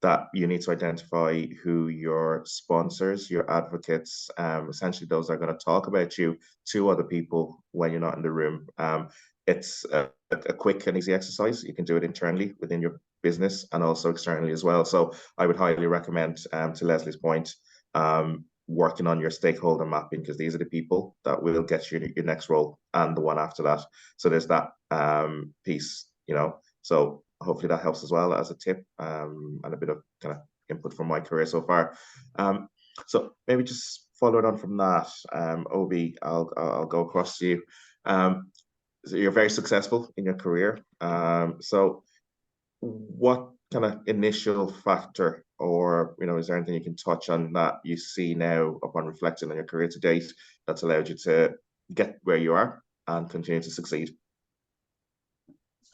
That you need to identify who your sponsors, your advocates, essentially those that are going to talk about you to other people when you're not in the room. It's a quick and easy exercise. You can do it internally within your business and also externally as well. So I would highly recommend, to Leslie's point, working on your stakeholder mapping, because these are the people that will get you your next role and the one after that. So there's that piece, So hopefully that helps as well as a tip, and a bit of kind of input from my career so far. So maybe just following on from that, Obi, I'll go across to you. So you're very successful in your career. So what kind of initial factor, or is there anything you can touch on that you see now upon reflecting on your career to date that's allowed you to get where you are and continue to succeed?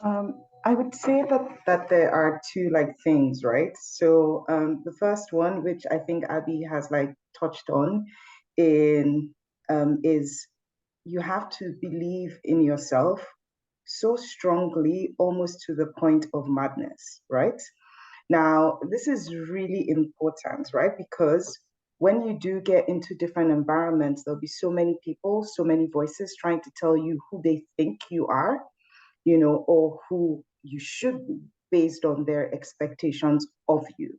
I would say that there are two things, right? So the first one, which I think Abby has touched on, is you have to believe in yourself so strongly, almost to the point of madness, right? Now, this is really important, right? Because when you do get into different environments, there'll be so many people, so many voices trying to tell you who they think you are, or who you should be based on their expectations of you.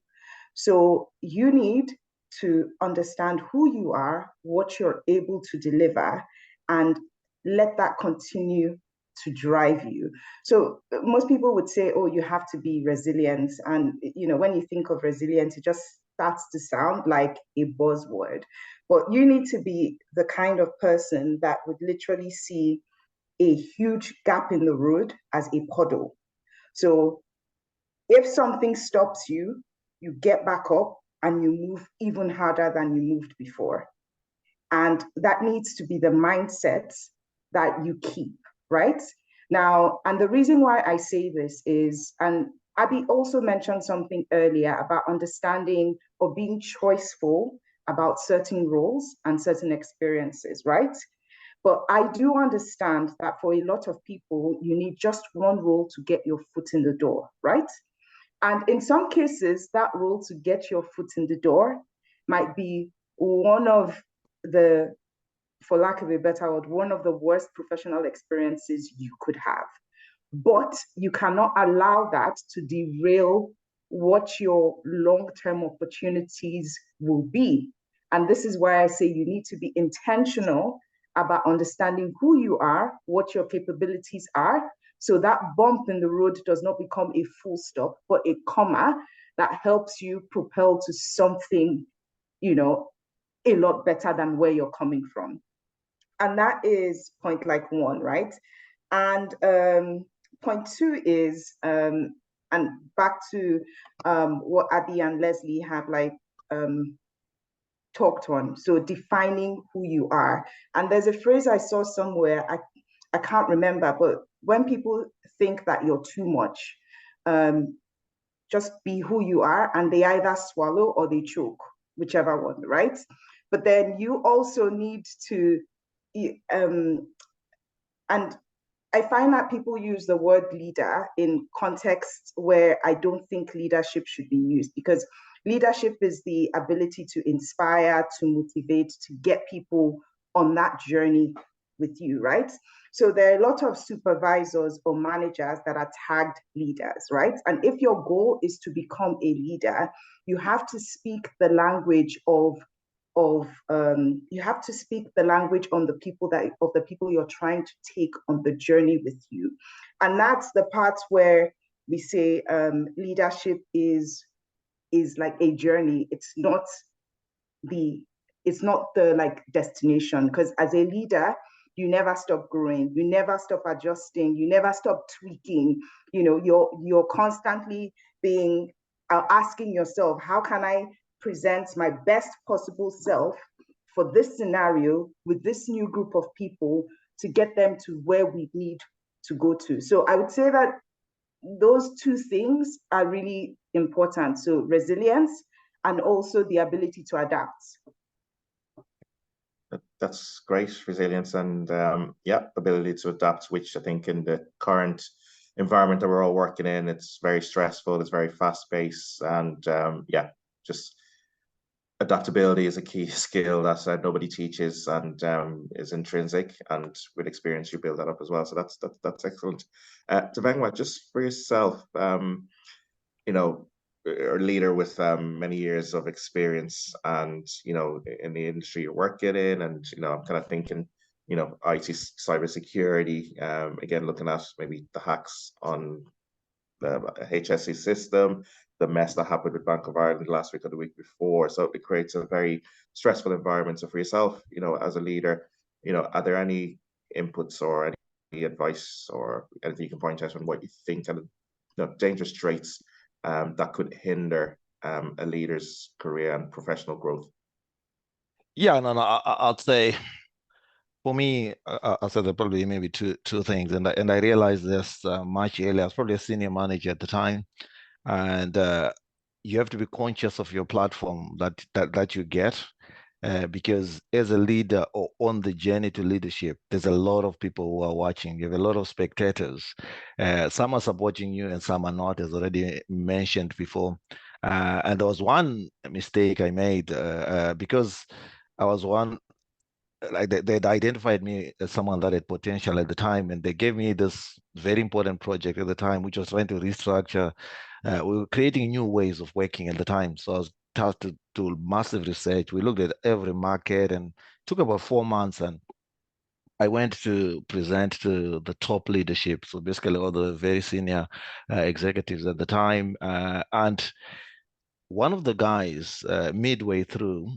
So you need to understand who you are, what you're able to deliver, and let that continue to drive you. So most people would say, oh, you have to be resilient. And, when you think of resilience, it just starts to sound like a buzzword. But you need to be the kind of person that would literally see a huge gap in the road as a puddle. So if something stops you, you get back up and you move even harder than you moved before. And that needs to be the mindset that you keep, right? Now, and the reason why I say this is, and Abby also mentioned something earlier about understanding or being choiceful about certain roles and certain experiences, right? But I do understand that for a lot of people, you need just one role to get your foot in the door, right? And in some cases, that role to get your foot in the door might be one of the, for lack of a better word, one of the worst professional experiences you could have. But you cannot allow that to derail what your long-term opportunities will be. And this is why I say you need to be intentional about understanding who you are, what your capabilities are, so that bump in the road does not become a full stop, but a comma that helps you propel to something, you know, a lot better than where you're coming from. And that is point like one, right? And point two is, and back to what Abby and Leslie have like talked on. So defining who you are. And there's a phrase I saw somewhere, I can't remember, but when people think that you're too much, just be who you are, and they either swallow or they choke, whichever one, right? But then you also need to, and I find that people use the word leader in contexts where I don't think leadership should be used, because leadership is the ability to inspire, to motivate, to get people on that journey with you, right? So there are a lot of supervisors or managers that are tagged leaders, right? And if your goal is to become a leader, you have to speak the language you have to speak the language on the people you're trying to take on the journey with you. And that's the part where we say leadership is like a journey. It's not the like destination, because as a leader, you never stop growing, you never stop adjusting, you never stop tweaking. You know, you're constantly being asking yourself, how can I present my best possible self for this scenario with this new group of people to get them to where we need to go to. So I would say that those two things are really important. So resilience and also the ability to adapt. That's great, resilience and yeah, ability to adapt, which I think in the current environment that we're all working in, it's very stressful, it's very fast paced, and yeah, just adaptability is a key skill that nobody teaches and is intrinsic, and with experience you build that up as well. So that's excellent. Tavengwa, just for yourself, you know, a leader with many years of experience, and you know, in the industry you're working in, and you know, I'm kind of thinking, you know, IT cybersecurity, again, looking at maybe the hacks on the HSE system, the mess that happened with Bank of Ireland last week or the week before. So it creates a very stressful environment. So for yourself, you know, as a leader, you know, are there any inputs or any advice or anything you can point out on what you think and, you know, dangerous traits that could hinder a leader's career and professional growth? Yeah, no, I'd say for me, I said there probably maybe two things, and I realized this much earlier. I was probably a senior manager at the time, and you have to be conscious of your platform that you get, because as a leader or on the journey to leadership, there's a lot of people who are watching. You have a lot of spectators. Some are supporting you, and some are not, as already mentioned before. And there was one mistake I made because I was one. Like they'd identified me as someone that had potential at the time, and they gave me this very important project at the time, which was trying to restructure. We were creating new ways of working at the time, so I was tasked to do massive research. We looked at every market, and took about 4 months. And I went to present to the top leadership, so basically all the very senior executives at the time, and one of the guys midway through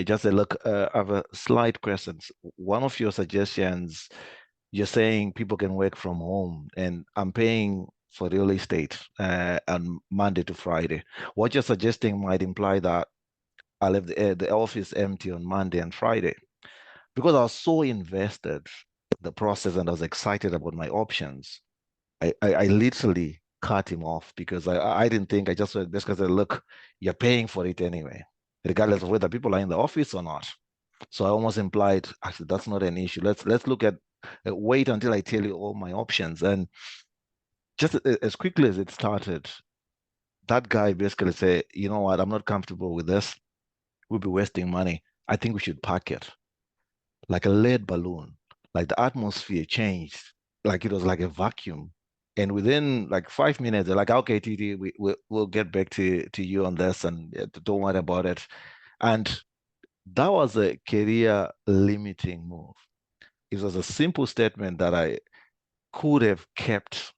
just said, look, I have a slight question. One of your suggestions, you're saying people can work from home, and I'm paying for real estate on Monday to Friday. What you're suggesting might imply that I'll have the office empty on Monday and Friday. Because I was so invested in the process and I was excited about my options, I literally cut him off because I didn't think. I just basically said, look, you're paying for it anyway, regardless of whether people are in the office or not. So I almost implied, actually, that's not an issue. Let's look at, wait until I tell you all my options. And just as quickly as it started, that guy basically said, you know what, I'm not comfortable with this. We'll be wasting money. I think we should park it. Like a lead balloon. Like the atmosphere changed. Like it was like a vacuum. And within like 5 minutes, they're like, okay, TT, we'll get back to you on this, and don't worry about it. And that was a career limiting move. It was a simple statement that I could have kept.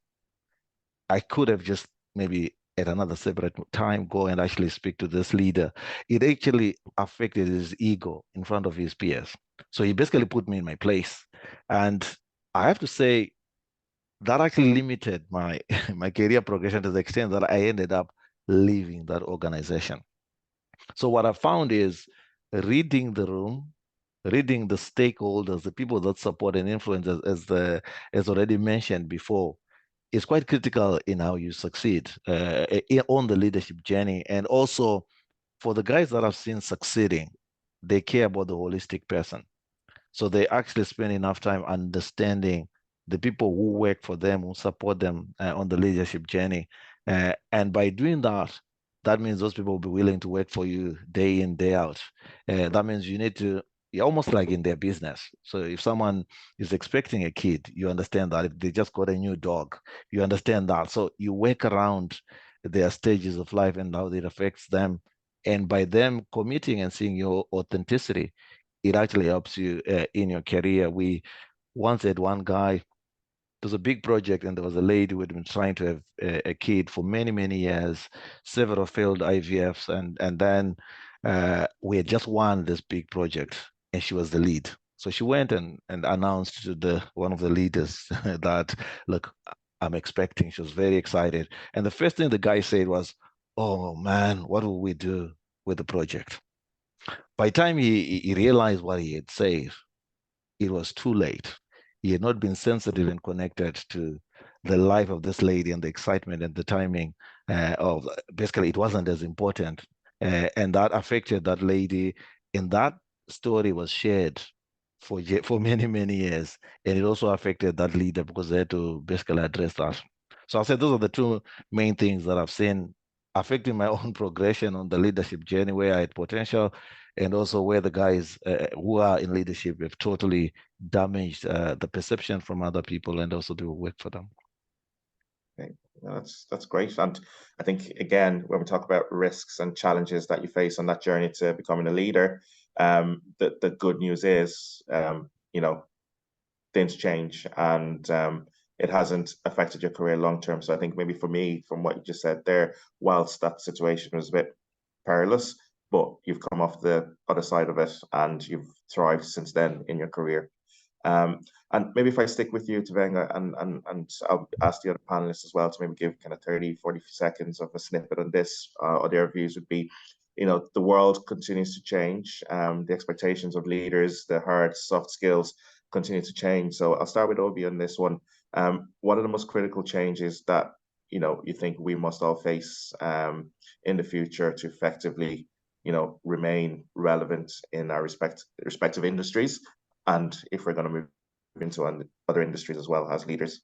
I could have just maybe at another separate time go and actually speak to this leader. It actually affected his ego in front of his peers. So he basically put me in my place. And I have to say that actually limited my my career progression to the extent that I ended up leaving that organization. So what I found is reading the room, reading the stakeholders, the people that support and influence, as already mentioned before, is quite critical in how you succeed on the leadership journey. And also for the guys that I've seen succeeding, they care about the holistic person. So they actually spend enough time understanding the people who work for them, who support them on the leadership journey. And by doing that, that means those people will be willing to work for you day in, day out. That means you need to, you're almost like in their business. So if someone is expecting a kid, you understand that. If they just got a new dog, you understand that. So you work around their stages of life and how it affects them. And by them committing and seeing your authenticity, it actually helps you in your career. We once had one guy, it was a big project, and there was a lady who had been trying to have a kid for many, many years, several failed IVFs, and then we had just won this big project, and she was the lead. So she went and announced to the one of the leaders that, look, I'm expecting. She was very excited. And the first thing the guy said was, oh man, what will we do with the project? By the time he realized what he had said, it was too late. He had not been sensitive and connected to the life of this lady and the excitement and the timing of basically it wasn't as important. And that affected that lady. And that story was shared for many, many years. And it also affected that leader because they had to basically address that. So I said those are the two main things that I've seen affecting my own progression on the leadership journey where I had potential, and also where the guys who are in leadership have totally damaged the perception from other people and also do work for them. Okay. That's great. And I think, again, when we talk about risks and challenges that you face on that journey to becoming a leader, the good news is, things change, and it hasn't affected your career long term. So I think maybe for me, from what you just said there, whilst that situation was a bit perilous, but you've come off the other side of it and you've thrived since then in your career. And maybe if I stick with you, Tavanga, and I'll ask the other panelists as well to maybe give kind of 30, 40 seconds of a snippet on this, or their views would be, the world continues to change. The expectations of leaders, the hard, soft skills continue to change. So I'll start with Obi on this one. What are the most critical changes that, you think we must all face in the future to effectively, remain relevant in our respective industries? And if we're going to move into other industries as well as leaders.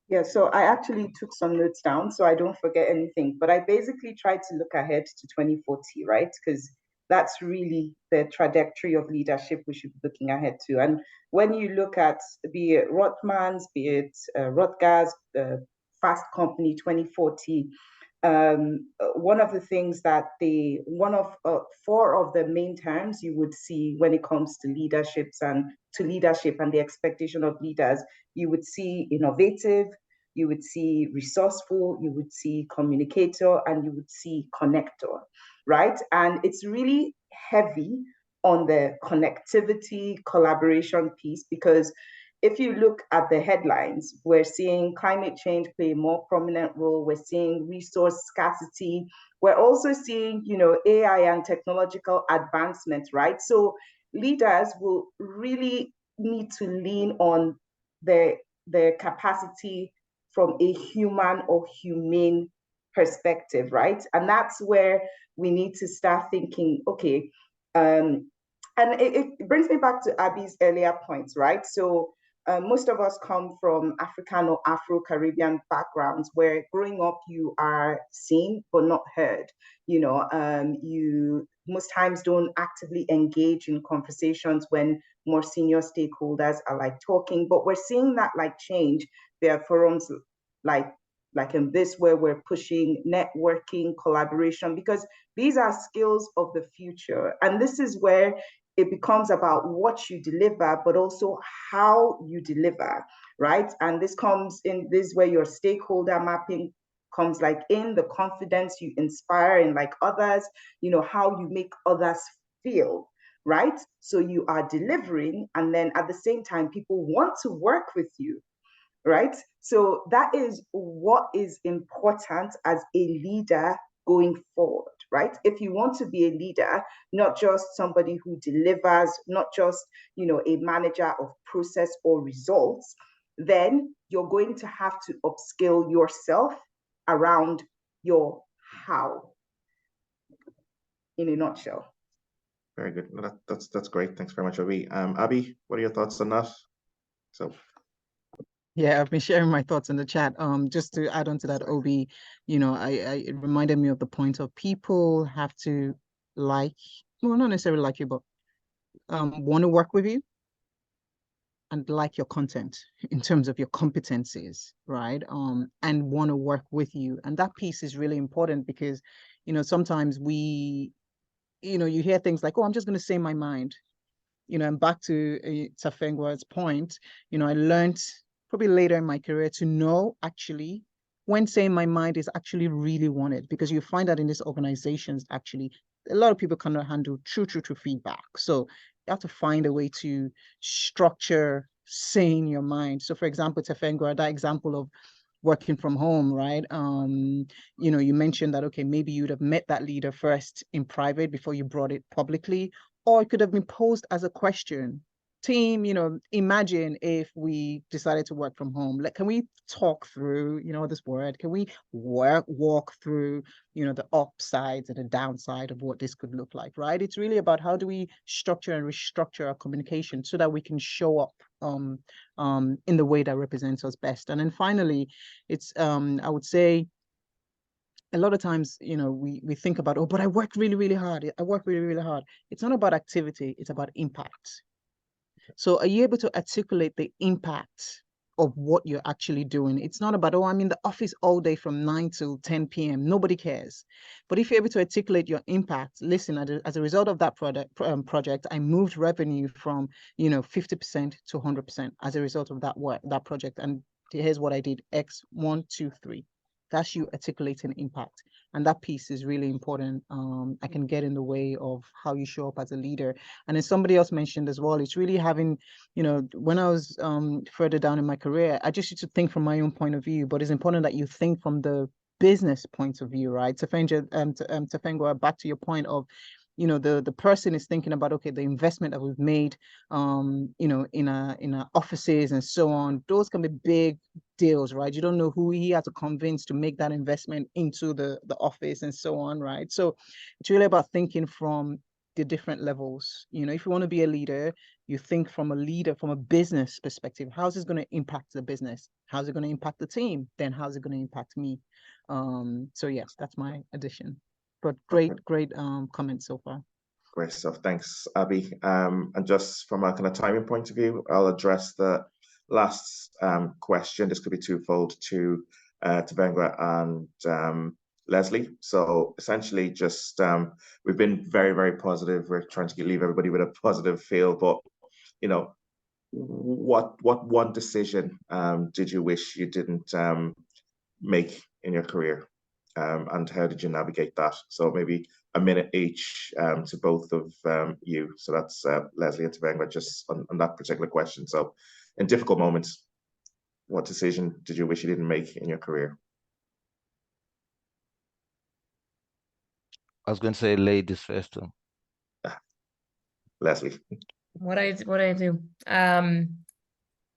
Yeah, so I actually took some notes down so I don't forget anything. But I basically tried to look ahead to 2040, right? Because that's really the trajectory of leadership we should be looking ahead to. And when you look at, be it Rothmans, be it Rutgers, Fast Company 2040, one of the things that one of four of the main terms you would see when it comes to leadership and the expectation of leaders, you would see innovative, you would see resourceful, you would see communicator, and you would see connector, right? And it's really heavy on the connectivity, collaboration piece, because if you look at the headlines, we're seeing climate change play a more prominent role. We're seeing resource scarcity. We're also seeing, AI and technological advancements, right? So leaders will really need to lean on their capacity from a human or humane perspective, right? And that's where we need to start thinking, okay, And it brings me back to Abby's earlier points, right? So most of us come from African or Afro-Caribbean backgrounds where growing up you are seen but not heard. You know, you most times don't actively engage in conversations when more senior stakeholders are like talking, but we're seeing that like change. There are forums like in this where we're pushing networking, collaboration, because these are skills of the future. And this is where it becomes about what you deliver, but also how you deliver, right? And this comes in, this is where your stakeholder mapping comes like in, the confidence you inspire in like others, you know, how you make others feel, right? So you are delivering, and then at the same time, people want to work with you, right? So that is what is important as a leader going forward, right? If you want to be a leader, not just somebody who delivers, not just, you know, a manager of process or results, then you're going to have to upskill yourself around your how, in a nutshell. Very good. No, that's great. Thanks very much, Abby. Abby, what are your thoughts on that? So Yeah, I've been sharing my thoughts in the chat. Just to add on to that, Obi, you know, it reminded me of the point of people have to like, well, not necessarily like you, but want to work with you and like your content in terms of your competencies, right? And want to work with you. And that piece is really important because, you know, sometimes we, you know, you hear things like, oh, I'm just going to say my mind. You know, and back to Tafengwa's point, you know, I learned probably later in my career to know actually when saying my mind is actually really wanted, because you find that in these organizations, actually, a lot of people cannot handle true feedback. So you have to find a way to structure saying your mind. So for example, Tafengwa, that example of working from home, right? You know, you mentioned that, okay, maybe you'd have met that leader first in private before you brought it publicly, or it could have been posed as a question. Team, you know, imagine if we decided to work from home. Like, can we talk through, you know, this word? Can we walk through, you know, the upsides and the downside of what this could look like, right? It's really about how do we structure and restructure our communication so that we can show up in the way that represents us best. And then finally, it's I would say a lot of times, you know, we think about, oh, but I work really hard. I work really hard. It's not about activity, it's about impact. So are you able to articulate the impact of what you're actually doing? It's not about, oh, I'm in the office all day from 9 to 10 p.m. Nobody cares. But if you're able to articulate your impact, listen, as a result of that project, I moved revenue from, you know, 50% to 100% as a result of that work, that project. And here's what I did, X, 1, 2, 3. That's you articulating impact. And that piece is really important. I can get in the way of how you show up as a leader. And as somebody else mentioned as well, it's really having, you know, when I was further down in my career, I just used to think from my own point of view, but it's important that you think from the business point of view, right? Tafengwa, back to your point of, you know, the person is thinking about, okay, the investment that we've made, you know, in our offices and so on. Those can be big deals, right? You don't know who he had to convince to make that investment into the office and so on, right? So it's really about thinking from the different levels. You know, if you want to be a leader, you think from a business perspective. How's this going to impact the business? How's it going to impact the team? Then how's it going to impact me? So yes, that's my addition. But great comments so far. great stuff. Thanks, Abby. And just from a kind of timing point of view, I'll address the last question. This could be twofold to Tafengwa and Leslie. So essentially, just we've been very positive. We're trying to leave everybody with a positive feel. But you know, what one decision did you wish you didn't make in your career, and how did you navigate that? So maybe a minute each to both of you. So that's Leslie and Tafengwa, just on that particular question. So in difficult moments, what decision did you wish you didn't make in your career? I was going to say ladies first. Leslie. What I do?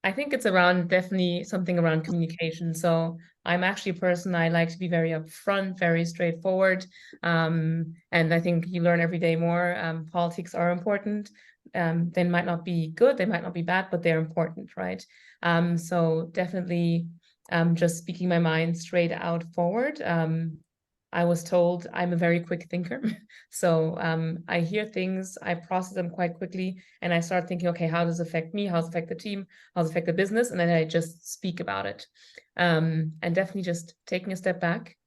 I think it's around definitely something around communication. So I'm actually a person, I like to be very upfront, very straightforward. And I think you learn every day more. Politics are important. They might not be good, they might not be bad, but they're important, right? So definitely just speaking my mind straight out forward. I was told I'm a very quick thinker. So I hear things, I process them quite quickly, and I start thinking, okay, how does it affect me? How does it affect the team? How does it affect the business? And then I just speak about it. And definitely just taking a step back,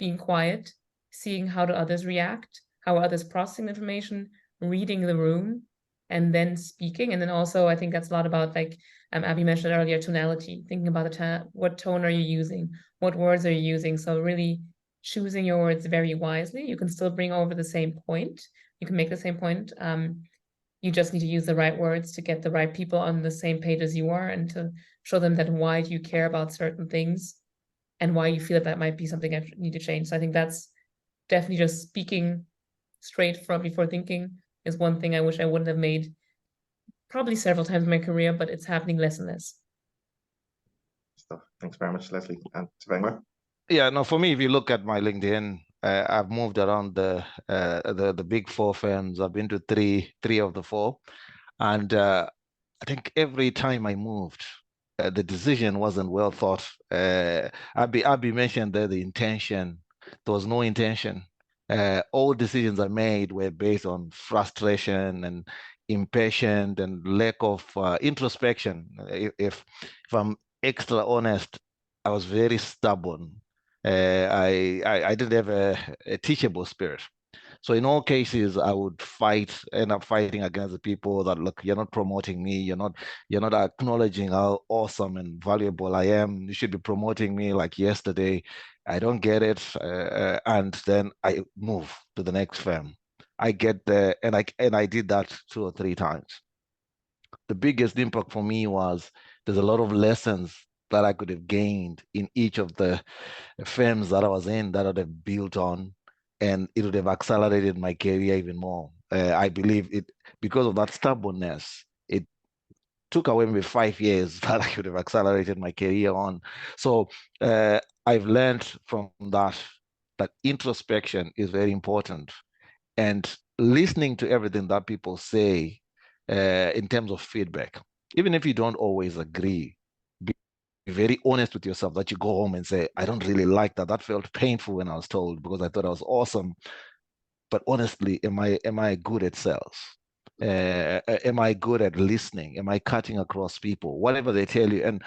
being quiet, seeing how do others react, how are others processing information, reading the room, and then speaking. And then also, I think that's a lot about, like Abby mentioned earlier, tonality, thinking about what tone are you using, what words are you using. So really choosing your words very wisely. You can still bring over the same point. You can make the same point. You just need to use the right words to get the right people on the same page as you are, and to show them that why do you care about certain things and why you feel that that might be something I need to change. So I think that's definitely just speaking straight from before thinking is one thing I wish I wouldn't have made probably several times in my career, but it's happening less and less. Thanks very much, Leslie. And Tavengwa? Yeah, no, for me, if you look at my LinkedIn, I've moved around the big four firms. I've been to three of the four, and I think every time I moved, the decision wasn't well thought. Abby mentioned that the intention, there was no intention. All decisions I made were based on frustration and impatience and lack of introspection. If I'm extra honest, I was very stubborn. I didn't have a teachable spirit. So in all cases, I would end up fighting against the people that, look, you're not promoting me, you're not acknowledging how awesome and valuable I am. You should be promoting me like yesterday. I don't get it, and then I move to the next firm. I get there, and I did that 2 or 3 times. The biggest impact for me was there's a lot of lessons that I could have gained in each of the firms that I was in that I'd have built on, and it would have accelerated my career even more. I believe it, because of that stubbornness, it took away maybe 5 years that I could have accelerated my career on. So I've learned from that introspection is very important, and listening to everything that people say in terms of feedback, even if you don't always agree, be very honest with yourself that you go home and say, I don't really like that. That felt painful when I was told, because I thought I was awesome. But honestly, am I good at sales? Am I good at listening? Am I cutting across people? Whatever they tell you. And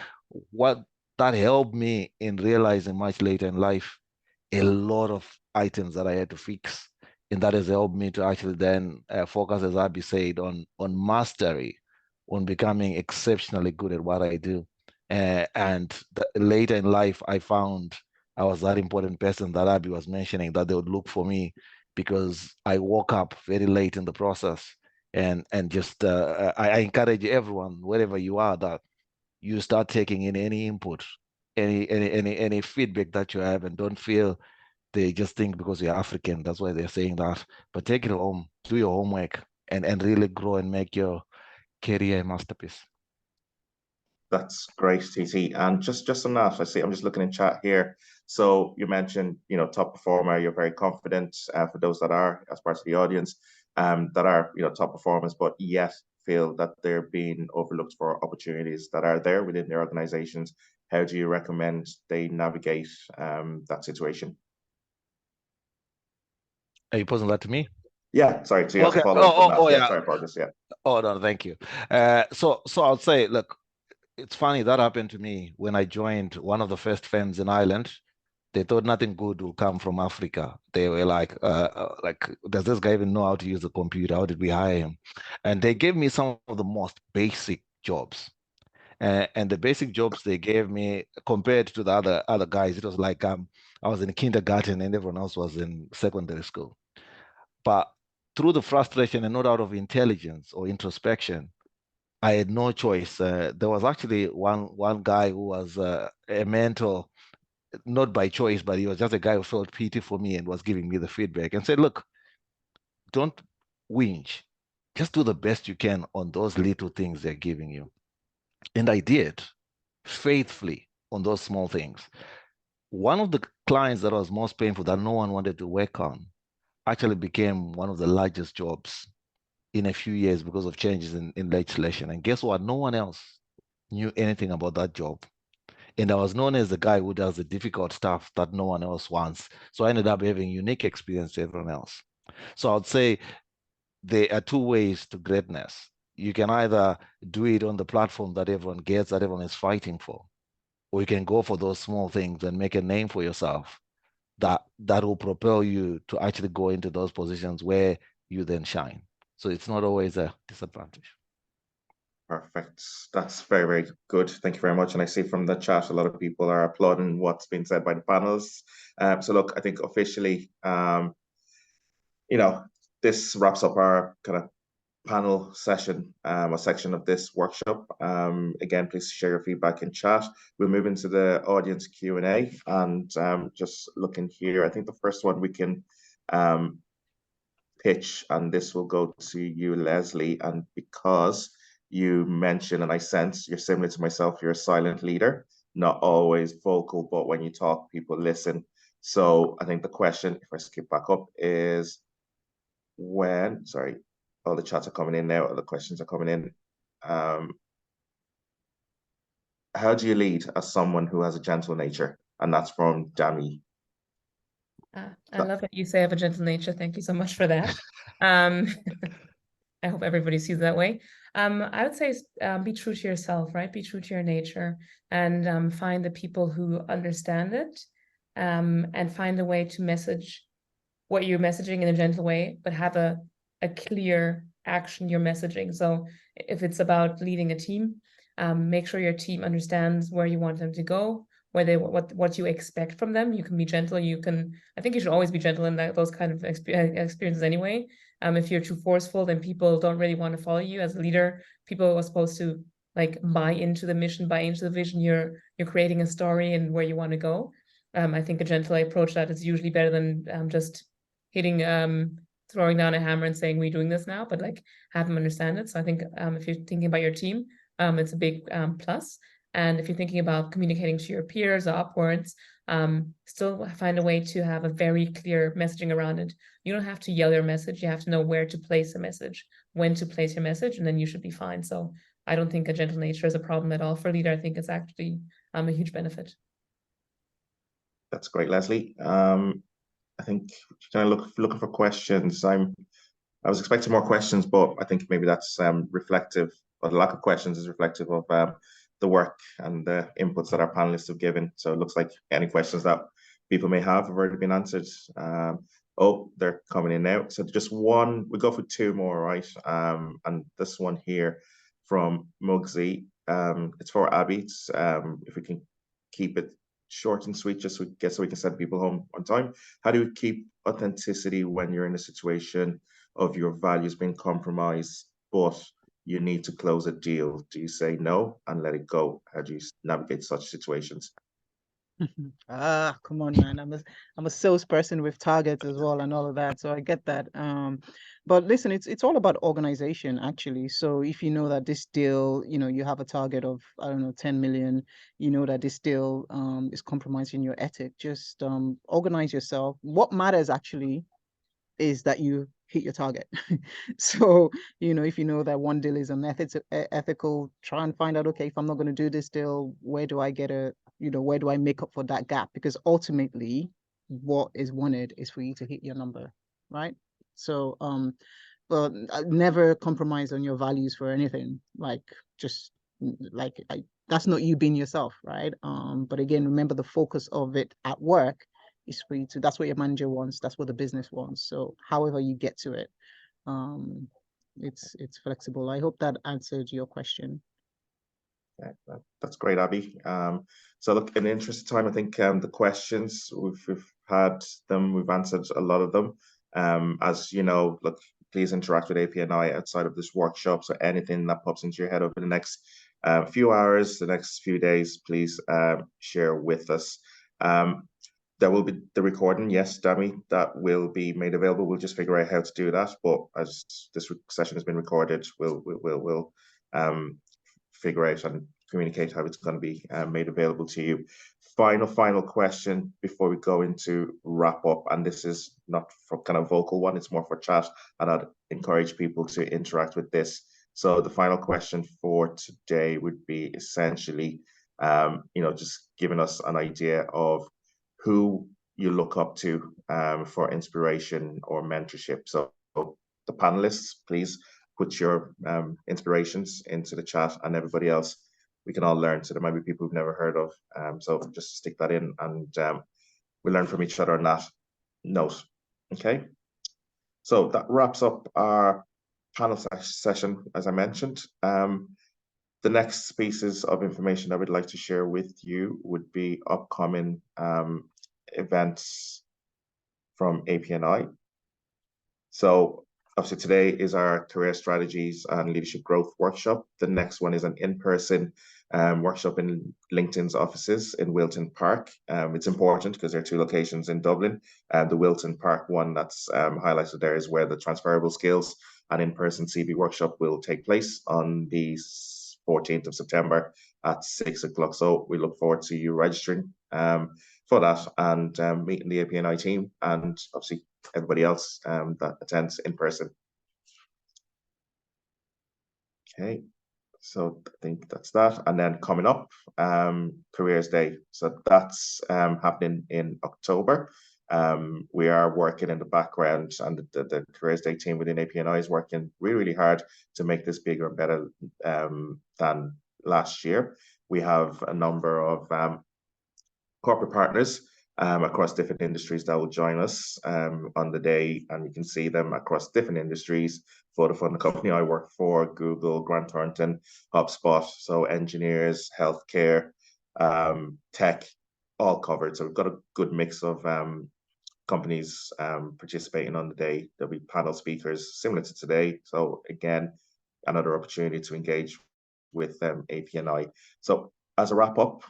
what that helped me in realizing much later in life, a lot of items that I had to fix. And that has helped me to actually then focus, as Abby said, on mastery, on becoming exceptionally good at what I do. And later in life, I found I was that important person that Abby was mentioning, that they would look for me because I woke up very late in the process. And just I encourage everyone, wherever you are, that you start taking in any input, any feedback that you have, and don't feel they just think because you're African, that's why they're saying that. But take it home, do your homework, and really grow and make your career a masterpiece. That's great, TT. And just on that, I see I'm just looking in chat here. So you mentioned, top performer, you're very confident for those that are, as part of the audience, that are, top performers, but yet feel that they're being overlooked for opportunities that are there within their organizations. How do you recommend they navigate that situation? Are you posing that to me? Yeah, sorry. So you have Okay. to follow up on that. Yeah, Yeah. sorry, apologies. Yeah. Oh, no, thank you. So I'll say, look, it's funny that happened to me when I joined one of the first firms in Ireland. They thought nothing good will come from Africa. They were like, does this guy even know how to use a computer? How did we hire him? And they gave me some of the most basic jobs. And the basic jobs they gave me, compared to the other guys, it was like I was in kindergarten and everyone else was in secondary school. But through the frustration and not out of intelligence or introspection, I had no choice. There was actually one guy who was a mentor, not by choice, but he was just a guy who felt pity for me and was giving me the feedback and said, look, don't whinge. Just do the best you can on those little things they're giving you. And I did faithfully on those small things. One of the clients that was most painful that no one wanted to work on actually became one of the largest jobs in a few years because of changes in legislation. And guess what? No one else knew anything about that job. And I was known as the guy who does the difficult stuff that no one else wants. So I ended up having unique experience to everyone else. So I'd say there are two ways to greatness. You can either do it on the platform that everyone gets, that everyone is fighting for, or you can go for those small things and make a name for yourself that will propel you to actually go into those positions where you then shine. So it's not always a disadvantage. Perfect. That's very, very good. Thank you very much. And I see from the chat, a lot of people are applauding what's been said by the panelists. So look, I think officially, this wraps up our kind of panel session, a section of this workshop. Again, please share your feedback in chat. We'll move into the audience Q&A, and just looking here, I think the first one we can pitch, and this will go to you, Leslie. And because you mentioned, and I sense you're similar to myself, you're a silent leader, not always vocal, but when you talk, people listen. So I think the question, if I skip back up, is sorry, all the chats are coming in now, all the questions are coming in. How do you lead as someone who has a gentle nature? And that's from Dami. I love that you say I have a gentle nature. Thank you so much for that. I hope everybody sees that way. I would say be true to yourself, right? Be true to your nature, and find the people who understand it, and find a way to message what you're messaging in a gentle way, but have a clear action you're messaging. So if it's about leading a team, make sure your team understands where you want them to go, what you expect from them. You can be gentle. I think you should always be gentle in those kind of experiences anyway. If you're too forceful, then people don't really want to follow you as a leader. People are supposed to like buy into the mission, buy into the vision. You're creating a story and where you want to go. I think a gentle approach that is usually better than just throwing down a hammer and saying, we're doing this now, but like have them understand it. So I think if you're thinking about your team, it's a big plus. And if you're thinking about communicating to your peers or upwards, still find a way to have a very clear messaging around it. You don't have to yell your message. You have to know where to place a message, when to place your message, and then you should be fine. So I don't think a gentle nature is a problem at all for a leader. I think it's actually a huge benefit. That's great, Leslie. I think kind of looking for questions. I was expecting more questions, but I think maybe that's reflective, or the lack of questions is reflective of the work and the inputs that our panelists have given. So it looks like any questions that people may have already been answered. Oh, they're coming in now. So just one, we go for two more, right? And this one here from Mugsy, it's for Abby. If we can keep it short and sweet, just so we can send people home on time. How do you keep authenticity when you're in a situation of your values being compromised, but you need to close a deal? Do you say no and let it go? How do you navigate such situations? Come on, man. I'm a salesperson with targets as well and all of that, so I get that. But listen, it's all about organization actually. So if you know that this deal, you have a target of, I don't know, 10 million, you know that this deal is compromising your ethic, just organize yourself. What matters actually is that you hit your target. So, if you know that one deal is unethical, try and find out, okay, if I'm not going to do this deal, where do I where do I make up for that gap? Because ultimately what is wanted is for you to hit your number, right? So, but never compromise on your values for anything. Like, just that's not you being yourself, right? But again, remember the focus of it at work is for you to, that's what your manager wants, that's what the business wants. So however you get to it, it's flexible. I hope that answered your question. Yeah, that's great, Abby. So look, in the interest of time, I think the questions we've had them, we've answered a lot of them. As you know, look, please interact with APNI outside of this workshop. So anything that pops into your head over the next few hours, the next few days, please share with us. There will be the recording, yes, Dami, that will be made available. We'll just figure out how to do that. But as this session has been recorded, we'll figure out and communicate how it's going to be made available to you. Final question before we go into wrap up, and this is not for kind of vocal one, it's more for chat, and I'd encourage people to interact with this. So the final question for today would be essentially, just giving us an idea of who you look up to for inspiration or mentorship. So the panelists, please put your inspirations into the chat, and everybody else, we can all learn. So there might be people we've never heard of. So just stick that in, and we learn from each other on that note. Okay. So that wraps up our panel session, as I mentioned. The next pieces of information I would like to share with you would be upcoming events from APNI. So obviously today is our career strategies and leadership growth workshop. The next one is an in-person workshop in LinkedIn's offices in Wilton Park. It's important because there are 2 locations in Dublin. The Wilton Park one that's highlighted there is where the transferable skills and in-person CB workshop will take place on the 14th of September at 6 o'clock. So we look forward to you registering for that and meeting the APNI team, and obviously everybody else that attends in person. Okay, so I think that's that. And then coming up, Careers Day. So that's happening in October. We are working in the background, and the Careers Day team within APNI is working really, really hard to make this bigger and better than last year. We have a number of corporate partners across different industries that will join us on the day, and you can see them across different industries. Vodafone, the company I work for, Google, Grant Thornton, HubSpot, so engineers, healthcare, tech, all covered. So we've got a good mix of companies participating on the day. There'll be panel speakers similar to today. So again, another opportunity to engage with APNI. So as a wrap up,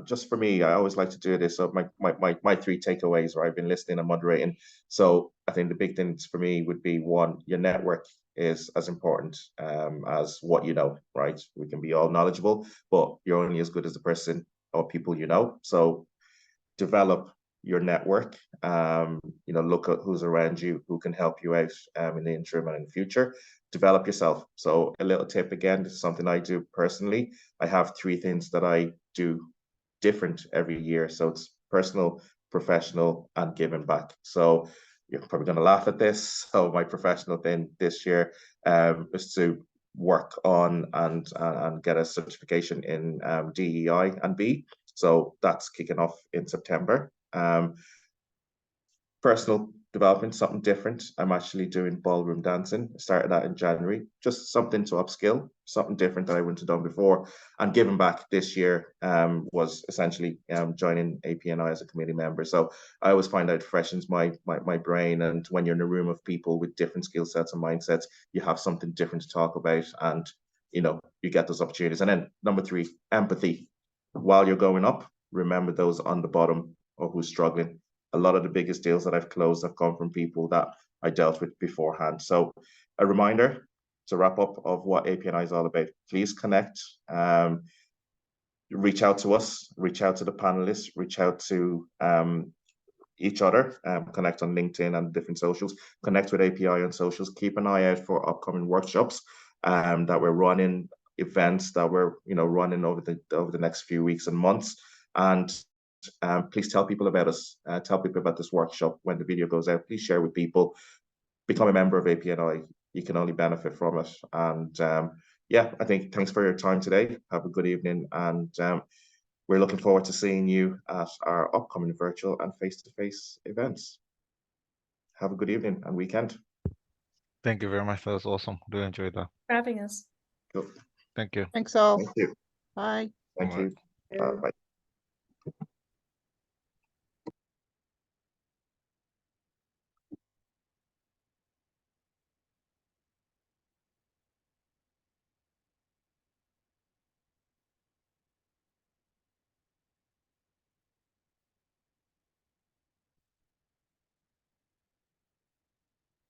just for me, I always like to do this. So my 3 takeaways, where I've been listening and moderating. So I think the big things for me would be, 1, your network is as important as what you know, right? We can be all knowledgeable, but you're only as good as the person or people you know. So develop your network, look at who's around you, who can help you out in the interim and in the future. Develop yourself. So a little tip again, this is something I do personally. I have 3 things that I do different every year. So it's personal, professional, and giving back. So you're probably going to laugh at this. So my professional thing this year is to work on and get a certification in DEI and B. So that's kicking off in September. Personal development, something different. I'm actually doing ballroom dancing. I started that in January, just something to upskill, something different that I wouldn't have done before. And giving back this year was essentially joining APNI as a committee member. So I always find that it freshens my brain. And when you're in a room of people with different skill sets and mindsets, you have something different to talk about, and you get those opportunities. And then number 3, empathy. While you're going up, remember those on the bottom or who's struggling. A lot of the biggest deals that I've closed have come from people that I dealt with beforehand. So a reminder to wrap up of what APNI is all about. Please connect, reach out to us, reach out to the panelists, reach out to each other, connect on LinkedIn and different socials, connect with API on socials, keep an eye out for upcoming workshops that we're running, events that we're running over the next few weeks and months. And please tell people about us, tell people about this workshop. When the video goes out, please share with people, become a member of APNI. You can only benefit from it. And yeah, I think thanks for your time today. Have a good evening. And we're looking forward to seeing you at our upcoming virtual and face-to-face events. Have a good evening and weekend. Thank you very much. That was awesome. Really enjoyed that. For having us. Cool. Thank you. Thanks all. Thank you. Bye. Thank you. Bye.